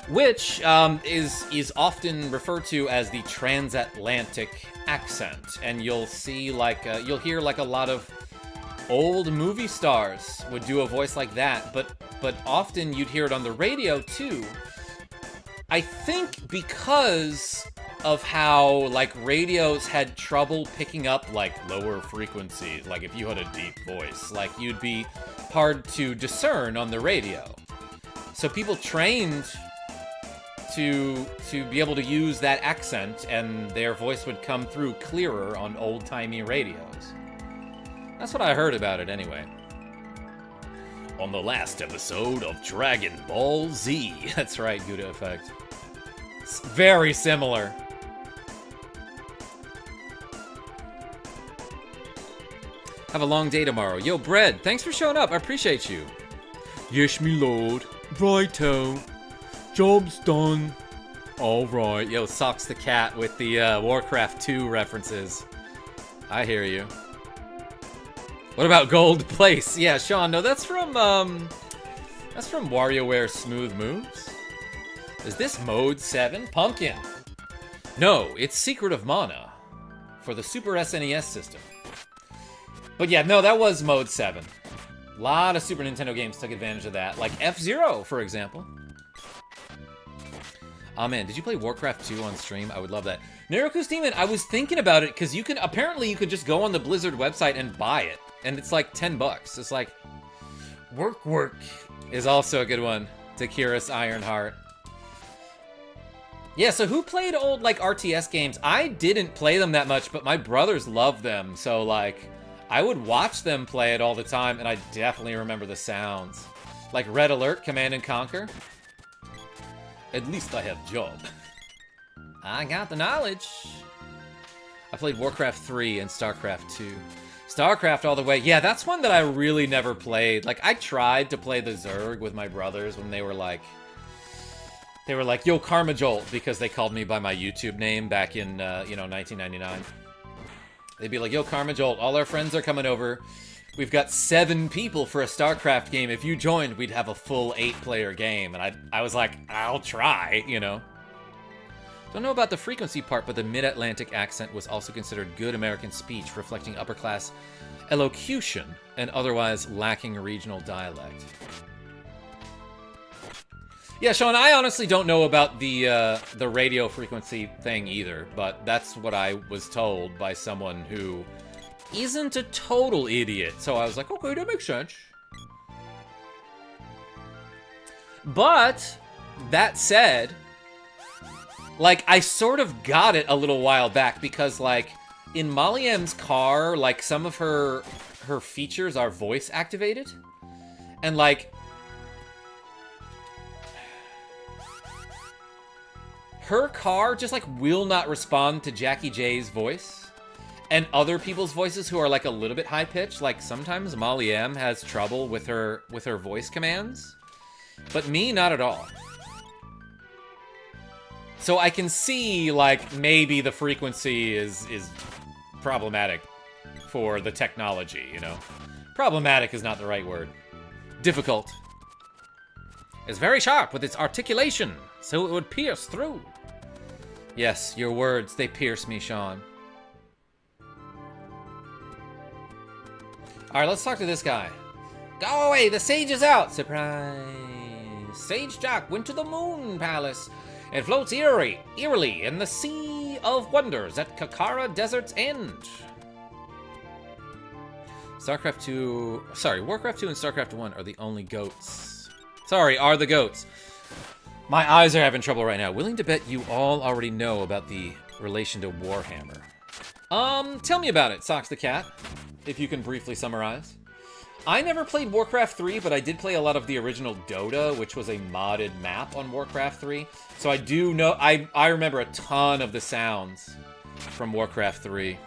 Which is often referred to as the transatlantic accent. And you'll see, like, you'll hear, like, a lot of old movie stars would do a voice like that, but often you'd hear it on the radio too. I think because of how, like, radios had trouble picking up, like, lower frequencies. Like, if you had a deep voice, like, you'd be hard to discern on the radio. So people trained to be able to use that accent, and their voice would come through clearer on old-timey radios. That's what I heard about it anyway. On the last episode of Dragon Ball Z. That's right, Gouda Effect. It's very similar. Have a long day tomorrow. Yo, Bread, thanks for showing up. I appreciate you. Yes, me lord. Righto. Job's done. Alright. Yo, Socks the Cat with the Warcraft 2 references. I hear you. What about Gold Place? Yeah, Sean, no, that's from WarioWare Smooth Moves. Is this Mode 7? Pumpkin. No, it's Secret of Mana for the Super SNES system. But yeah, no, that was Mode 7. A lot of Super Nintendo games took advantage of that, like F-Zero, for example. Oh man, did you play Warcraft 2 on stream? I would love that. Neroku's Demon, I was thinking about it, because apparently you could just go on the Blizzard website and buy it. And it's like $10. It's like, work is also a good one. Takiris Ironheart. Yeah, so who played old, like, RTS games? I didn't play them that much, but my brothers loved them. So, like, I would watch them play it all the time, and I definitely remember the sounds. Like Red Alert, Command and Conquer. At least I have job. I got the knowledge. I played Warcraft 3 and StarCraft 2. StarCraft all the way. Yeah, that's one that I really never played. Like, I tried to play the Zerg with my brothers when they were like, yo, KarmaJolt, because they called me by my YouTube name back in, 1999. They'd be like, yo, KarmaJolt, all our friends are coming over. We've got 7 people for a StarCraft game. If you joined, we'd have a full 8-player game. And I was like, I'll try, you know. Don't know about the frequency part, but the mid-Atlantic accent was also considered good American speech, reflecting upper-class elocution and otherwise lacking regional dialect. Yeah, Sean, I honestly don't know about the radio frequency thing either, but that's what I was told by someone who isn't a total idiot. So I was like, okay, that makes sense. But, that said, like, I sort of got it a little while back because, like, in Molly M's car, like, some of her features are voice activated. And, like, her car just, like, will not respond to Jackie J's voice. and other people's voices who are like a little bit high pitched. Like sometimes Molly M has trouble with her voice commands, but me, not at all. So I can see like maybe the frequency is problematic for the technology, you know. Problematic is not the right word. Difficult. It's very sharp with its articulation, so it would pierce through. Yes, your words, they pierce me, Sean. Alright, let's talk to this guy. Go away, the sage is out! Surprise! Sage Jock went to the Moon Palace. It floats eerily in the Sea of Wonders at Kakara Desert's End. Warcraft 2 and StarCraft 1 are the only goats. Sorry, are the goats. My eyes are having trouble right now. Willing to bet you all already know about the relation to Warhammer. Tell me about it, Socks the Cat, if you can briefly summarize. I never played Warcraft 3, but I did play a lot of the original Dota, which was a modded map on Warcraft 3. So I do know, I remember a ton of the sounds from Warcraft 3.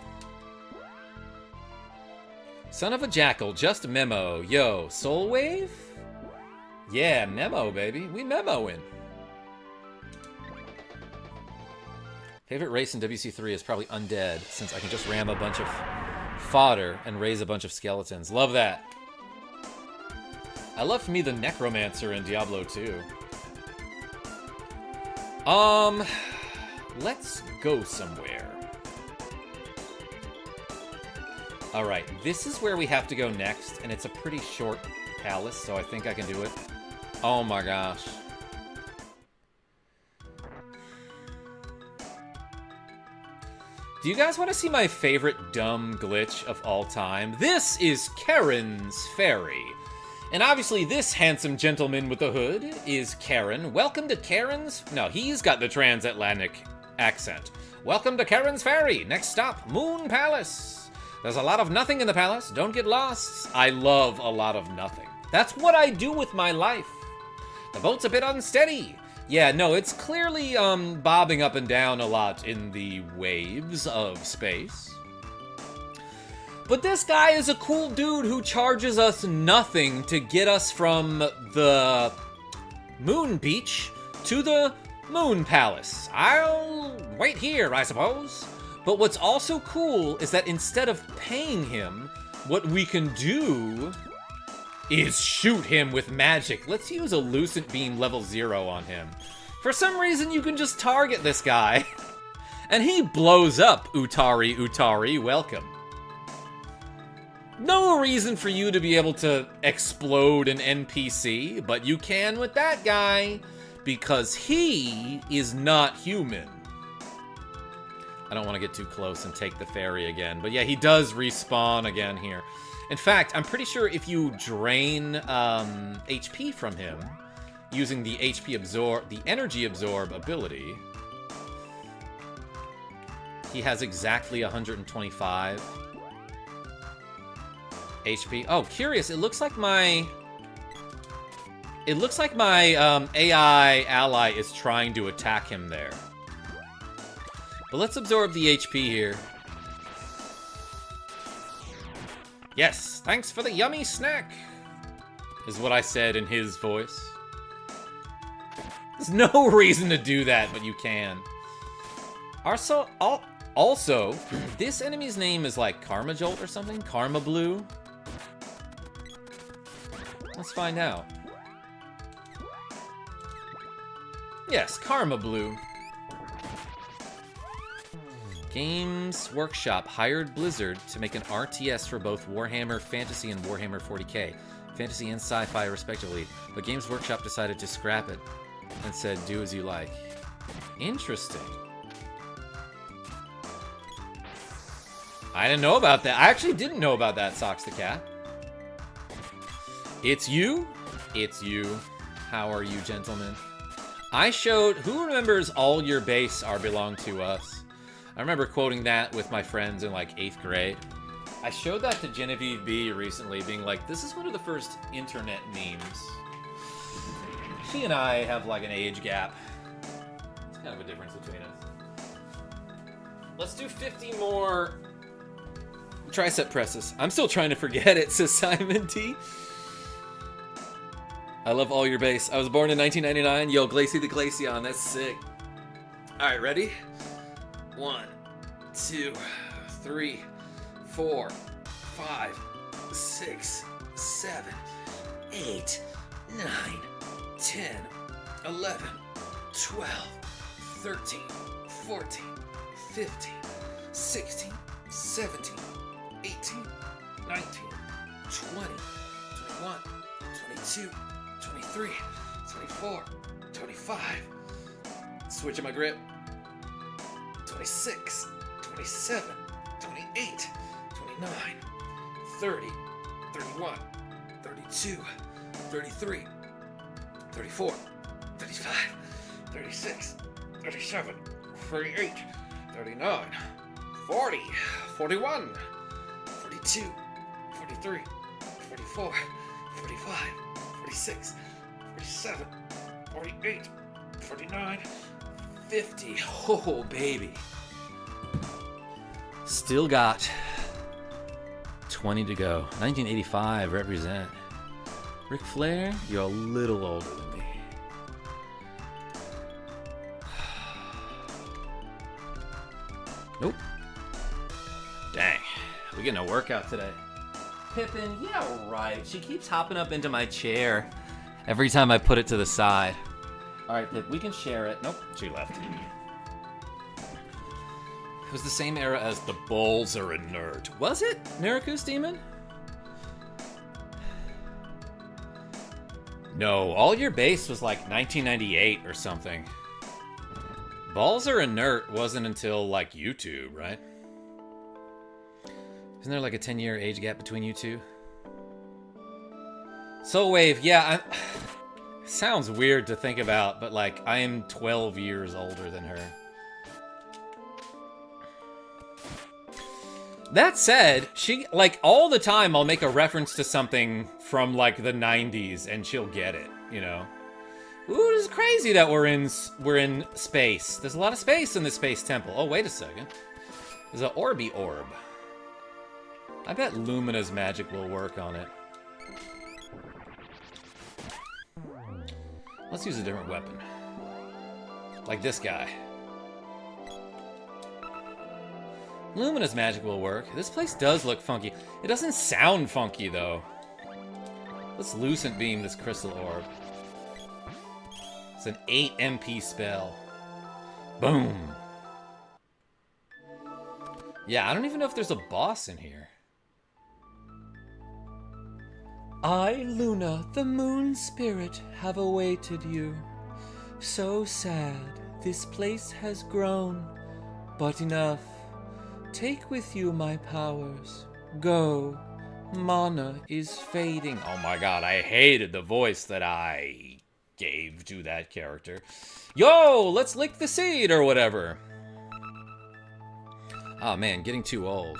Son of a Jackal, just memo. Yo, Soul Wave? Yeah, memo, baby. We memoing. Favorite race in WC3 is probably undead, since I can just ram a bunch of fodder and raise a bunch of skeletons. Love that. I love me the Necromancer in Diablo 2. Let's go somewhere. Alright, this is where we have to go next, and it's a pretty short palace, so I think I can do it. Oh my gosh. Do you guys want to see my favorite dumb glitch of all time? This is Karen's Ferry. And obviously this handsome gentleman with the hood is Karen. Welcome to Karen's... No, he's got the transatlantic accent. Welcome to Karen's Ferry. Next stop, Moon Palace. There's a lot of nothing in the palace. Don't get lost. I love a lot of nothing. That's what I do with my life. The boat's a bit unsteady. Yeah, no, it's clearly bobbing up and down a lot in the waves of space. But this guy is a cool dude who charges us nothing to get us from the Moon Beach to the Moon Palace. I'll wait here, I suppose. But what's also cool is that instead of paying him, what we can do is shoot him with magic. Let's use a Lucent Beam level 0 on him. For some reason, you can just target this guy. And he blows up, Utari, welcome. No reason for you to be able to explode an NPC, but you can with that guy, because he is not human. I don't want to get too close and take the ferry again. But yeah, he does respawn again here. In fact, I'm pretty sure if you drain HP from him using the energy absorb ability, he has exactly 125 HP. Oh, curious. It looks like my AI ally is trying to attack him there. But let's absorb the HP here. Yes, thanks for the yummy snack, is what I said in his voice. There's no reason to do that, but you can. Also, this enemy's name is like KarmaJolt or something? Karma Blue? Let's find out. Yes, Karma Blue. Games Workshop hired Blizzard to make an RTS for both Warhammer Fantasy and Warhammer 40k. Fantasy and sci-fi respectively, but Games Workshop decided to scrap it and said, do as you like. Interesting. I didn't know about that. I actually didn't know about that, Socks the Cat. It's you? It's you. How are you, gentlemen? I showed... Who remembers all your base are belong to us? I remember quoting that with my friends in like 8th grade. I showed that to Genavieve B recently, being like, this is one of the first internet memes. She and I have like an age gap. It's kind of a difference between us. Let's do 50 more Tricep presses. I'm still trying to forget it, says Simon T. I love all your bass. I was born in 1999. Yo, Glacy the Glaceon. That's sick. All right, ready? 1, 2, 3, 4, 5, 6, 7, 8, 9, 10, 11, 12, 13, 14, 15, 16, 17, 18, 19, 20, 21, 22, 23, 24, 25. Switching my grip. 26, 27, 28, 29, 30, 31, 32, 33, 34, 35, 36, 37, 38, 39, 40, 41, 42, 43, 44, 45, 46, 47, 48, 49, 50. Oh, baby. Still got 20 to go. 1985, represent. Ric Flair, you're a little older than me. Nope. Dang. We getting a workout today. Pippin, yeah, right. She keeps hopping up into my chair every time I put it to the side. All right, Pip, we can share it. Nope, she left. It was the same era as The Bulls Are Inert. Was it, Narakus Demon? No, All Your Bass was like 1998 or something. Balls Are Inert wasn't until like YouTube, right? Isn't there like a 10-year age gap between you two? Soul Wave, yeah, sounds weird to think about, but like I am 12 years older than her. That said, she, like, all the time I'll make a reference to something from like the 90s and she'll get it, you know? Ooh, this is crazy that we're in space. There's a lot of space in the Space Temple. Oh, wait a second. There's an Orby Orb. I bet Lumina's magic will work on it. Let's use a different weapon. Like this guy. Lumina's magic will work. This place does look funky. It doesn't sound funky, though. Let's Lucent Beam this crystal orb. It's an 8 MP spell. Boom. Yeah, I don't even know if there's a boss in here. I, Luna, the moon spirit, have awaited you. So sad, this place has grown. But enough. Take with you my powers. Go. Mana is fading. Oh my god, I hated the voice that I gave to that character. Yo, let's lick the seed or whatever. Oh man, getting too old.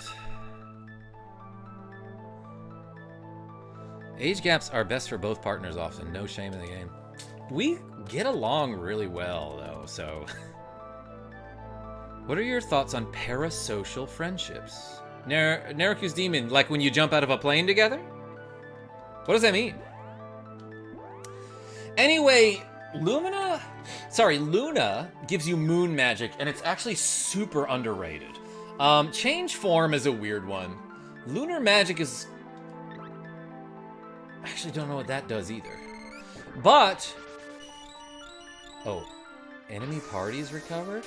Age gaps are best for both partners often. No shame in the game. We get along really well, though, so... What are your thoughts on parasocial friendships? Naraku's Demon, like when you jump out of a plane together? What does that mean? Anyway, Luna gives you moon magic, and it's actually super underrated. Change form is a weird one. Lunar magic is... I actually don't know what that does either. But... Oh. Enemy parties recovered?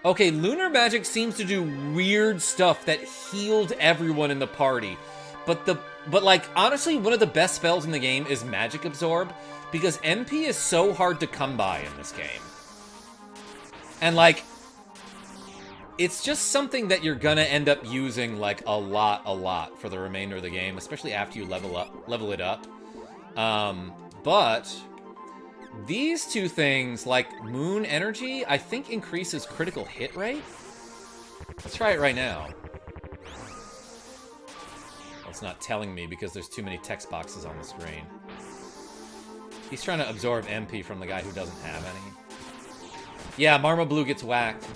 Okay, lunar magic seems to do weird stuff that healed everyone in the party. But like, honestly, one of the best spells in the game is Magic Absorb, because MP is so hard to come by in this game. And like, it's just something that you're gonna end up using like a lot for the remainder of the game, especially after you level it up. But these two things, like Moon Energy, I think increases critical hit rate. Let's try it right now. Well, it's not telling me because there's too many text boxes on the screen. He's trying to absorb MP from the guy who doesn't have any. Yeah, Marma Blue gets whacked.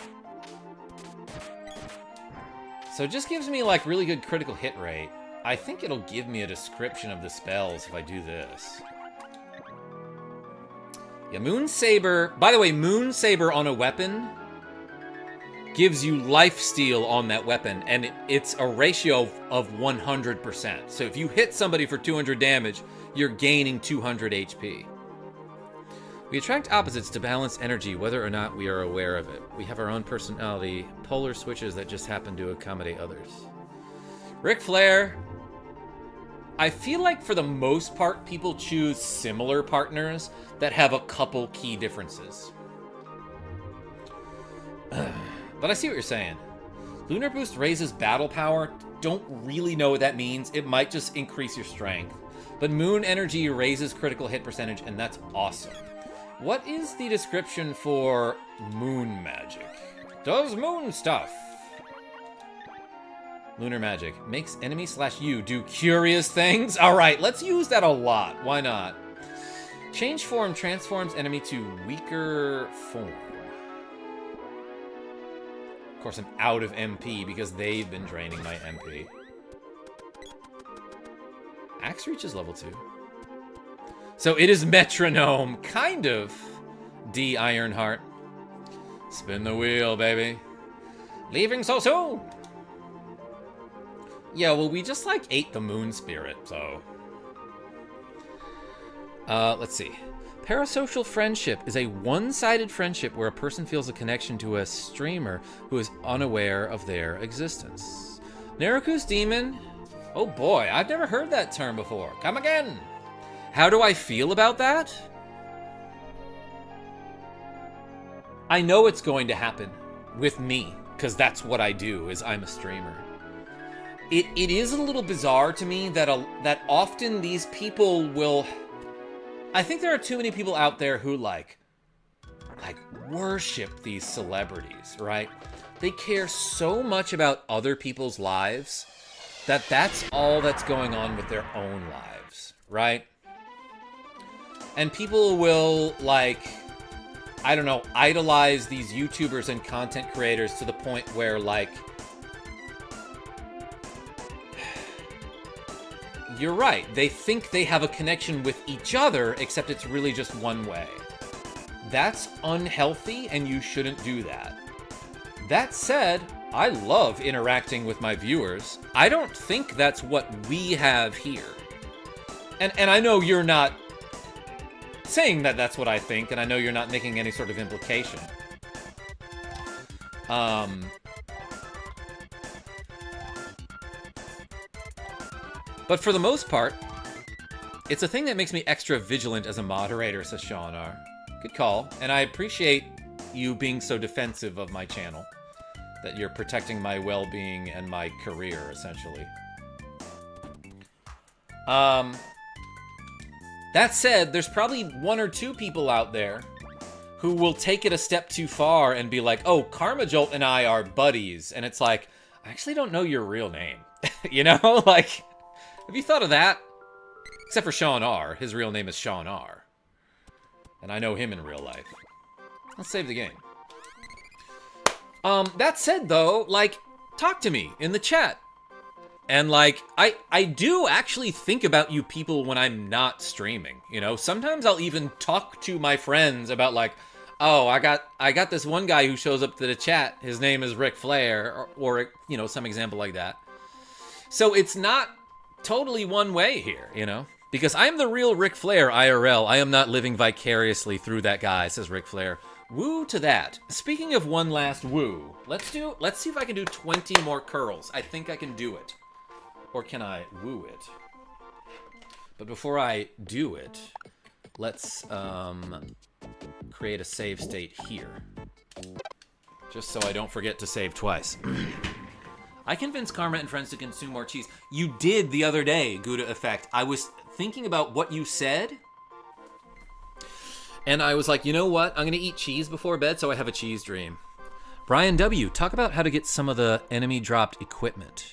So it just gives me, like, really good critical hit rate. I think it'll give me a description of the spells if I do this. Yeah, Moon Saber... By the way, Moon Saber on a weapon gives you lifesteal on that weapon, and it's a ratio of 100%. So if you hit somebody for 200 damage, you're gaining 200 HP. We attract opposites to balance energy, whether or not we are aware of it. We have our own personality, polar switches that just happen to accommodate others. Ric Flair. I feel like for the most part, people choose similar partners that have a couple key differences. But I see what you're saying. Lunar Boost raises battle power. Don't really know what that means. It might just increase your strength. But Moon Energy raises critical hit percentage, and that's awesome. What is the description for Moon Magic? Does moon stuff. Lunar Magic. Makes enemy/you do curious things. Alright, let's use that a lot. Why not? Change form transforms enemy to weaker form. Of course, I'm out of MP because they've been draining my MP. Axe Reach is level 2. So it is Metronome, kind of. D. Ironheart. Spin the wheel, baby. Leaving so soon. Yeah, well, we just, like, ate the Moon Spirit, so... let's see. Parasocial friendship is a one-sided friendship where a person feels a connection to a streamer who is unaware of their existence. Naruku's Demon? Oh boy, I've never heard that term before. Come again! How do I feel about that? I know it's going to happen with me, because that's what I do, is I'm a streamer. It is a little bizarre to me that often these people will... I think there are too many people out there who, like worship these celebrities, right? They care so much about other people's lives that that's all that's going on with their own lives, right? And people will, like, I don't know, idolize these YouTubers and content creators to the point where, like, you're right. They think they have a connection with each other, except it's really just one way. That's unhealthy, and you shouldn't do that. That said, I love interacting with my viewers. I don't think that's what we have here. And I know you're not saying that that's what I think, and I know you're not making any sort of implication. But for the most part, it's a thing that makes me extra vigilant as a moderator, says Sean R. Good call. And I appreciate you being so defensive of my channel. That you're protecting my well-being and my career, essentially. That said, there's probably one or two people out there who will take it a step too far and be like, oh, KarmaJolt and I are buddies. And it's like, I actually don't know your real name. You know? Like... Have you thought of that? Except for Sean R. His real name is Sean R. And I know him in real life. Let's save the game. That said, though, like, talk to me in the chat. And, like, I do actually think about you people when I'm not streaming, you know? Sometimes I'll even talk to my friends about, like, oh, I got this one guy who shows up to the chat. His name is Ric Flair, or you know, some example like that. So it's not totally one way here, you know? Because I'm the real Ric Flair IRL. I am not living vicariously through that guy, says Ric Flair. Woo to that. Speaking of one last woo, let's see if I can do 20 more curls. I think I can do it. Or can I woo it? But before I do it, let's create a save state here. Just so I don't forget to save twice. I convinced Karma and friends to consume more cheese. You did the other day, Gouda Effect. I was thinking about what you said, and I was like, you know what? I'm going to eat cheese before bed, so I have a cheese dream. Brian W., talk about how to get some of the enemy-dropped equipment.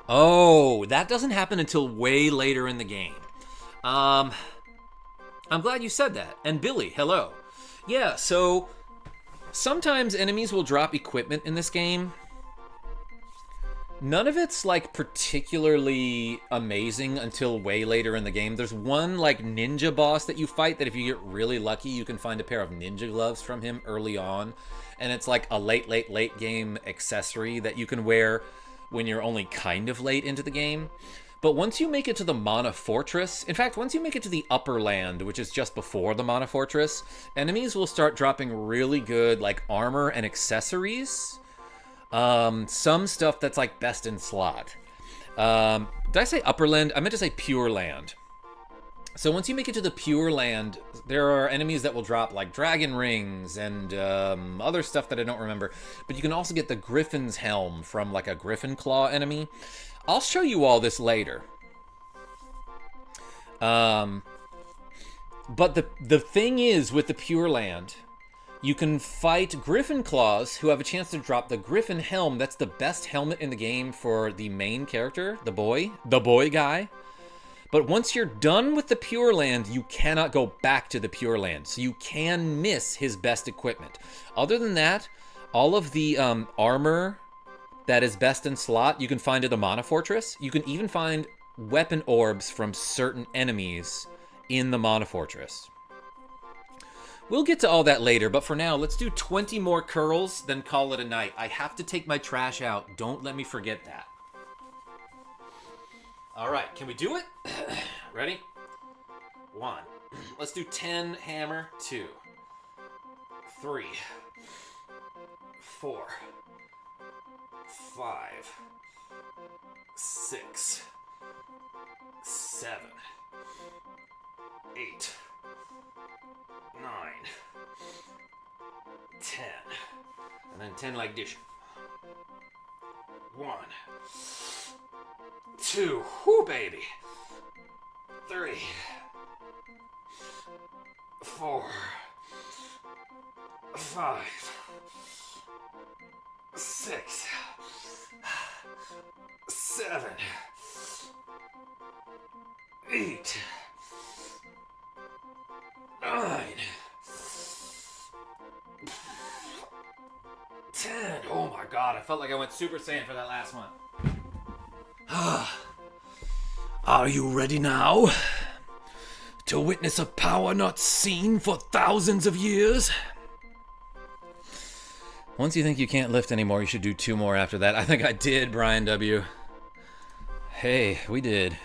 Oh, that doesn't happen until way later in the game. I'm glad you said that. And Billy, hello. Yeah, so sometimes enemies will drop equipment in this game, None of it's, like, particularly amazing until way later in the game. There's one, like, ninja boss that you fight that if you get really lucky, you can find a pair of ninja gloves from him early on. And it's like a late game accessory that you can wear when you're only kind of late into the game. But once you make it to the Mana Fortress, in fact, once you make it to the Upper Land, which is just before the Mana Fortress, enemies will start dropping really good, like, armor and accessories. Some stuff that's like best in slot. Did I say Upper Land? I meant to say Pure Land. So once you make it to the Pure Land, there are enemies that will drop like dragon rings and other stuff that I don't remember. But you can also get the Griffin's Helm from like a Griffin Claw enemy. I'll show you all this later. But the thing is with the Pure Land, you can fight Griffin Claws who have a chance to drop the Griffin Helm. That's the best helmet in the game for the main character, the boy guy. But once you're done with the Pure Land, you cannot go back to the Pure Land. So you can miss his best equipment. Other than that, all of the armor that is best in slot, you can find at the Mana Fortress. You can even find weapon orbs from certain enemies in the Mana Fortress. We'll get to all that later, but for now, let's do 20 more curls, then call it a night. I have to take my trash out. Don't let me forget that. All right, can we do it? Ready? 1. Let's do 10 hammer. 2. 3. 4. 5. 6. 7. 8. 9, 10, and then 10 like this. 1, 2, whoo baby. 3, 4, 5, 6, 7, 8, 9, 10. Oh my god, I felt like I went Super Saiyan for that last one. Are you ready now? To witness a power not seen for thousands of years? Once you think you can't lift anymore, you should do 2 more after that. I think I did, Brian W. Hey, we did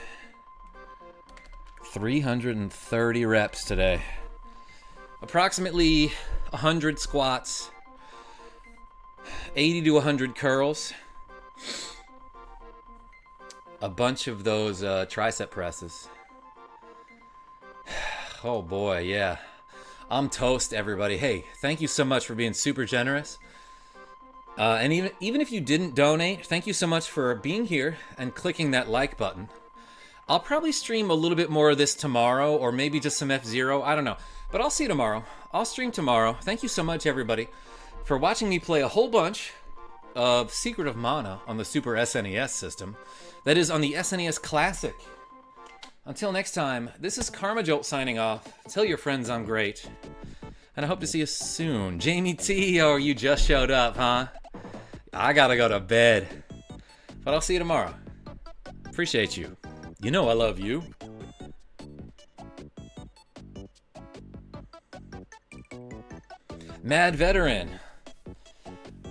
330 reps today. Approximately 100 squats, 80 to 100 curls, a bunch of those tricep presses. Oh boy, yeah. I'm toast, everybody. Hey, thank you so much for being super generous. And even if you didn't donate, thank you so much for being here and clicking that like button. I'll probably stream a little bit more of this tomorrow, or maybe just some F-Zero. I don't know. But I'll see you tomorrow. I'll stream tomorrow. Thank you so much, everybody, for watching me play a whole bunch of Secret of Mana on the Super SNES system. That is on the SNES Classic. Until next time, this is KarmaJolt signing off. Tell your friends I'm great. And I hope to see you soon. Jamie T, oh, you just showed up, huh? I gotta go to bed. But I'll see you tomorrow. Appreciate you. You know I love you. Mad Veteran.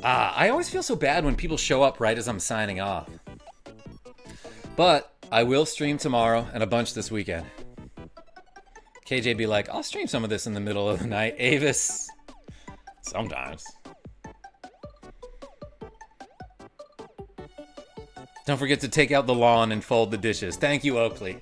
I always feel so bad when people show up right as I'm signing off. But I will stream tomorrow and a bunch this weekend. KJ be like, I'll stream some of this in the middle of the night. Avis, sometimes. Don't forget to take out the lawn and fold the dishes. Thank you, Oakley.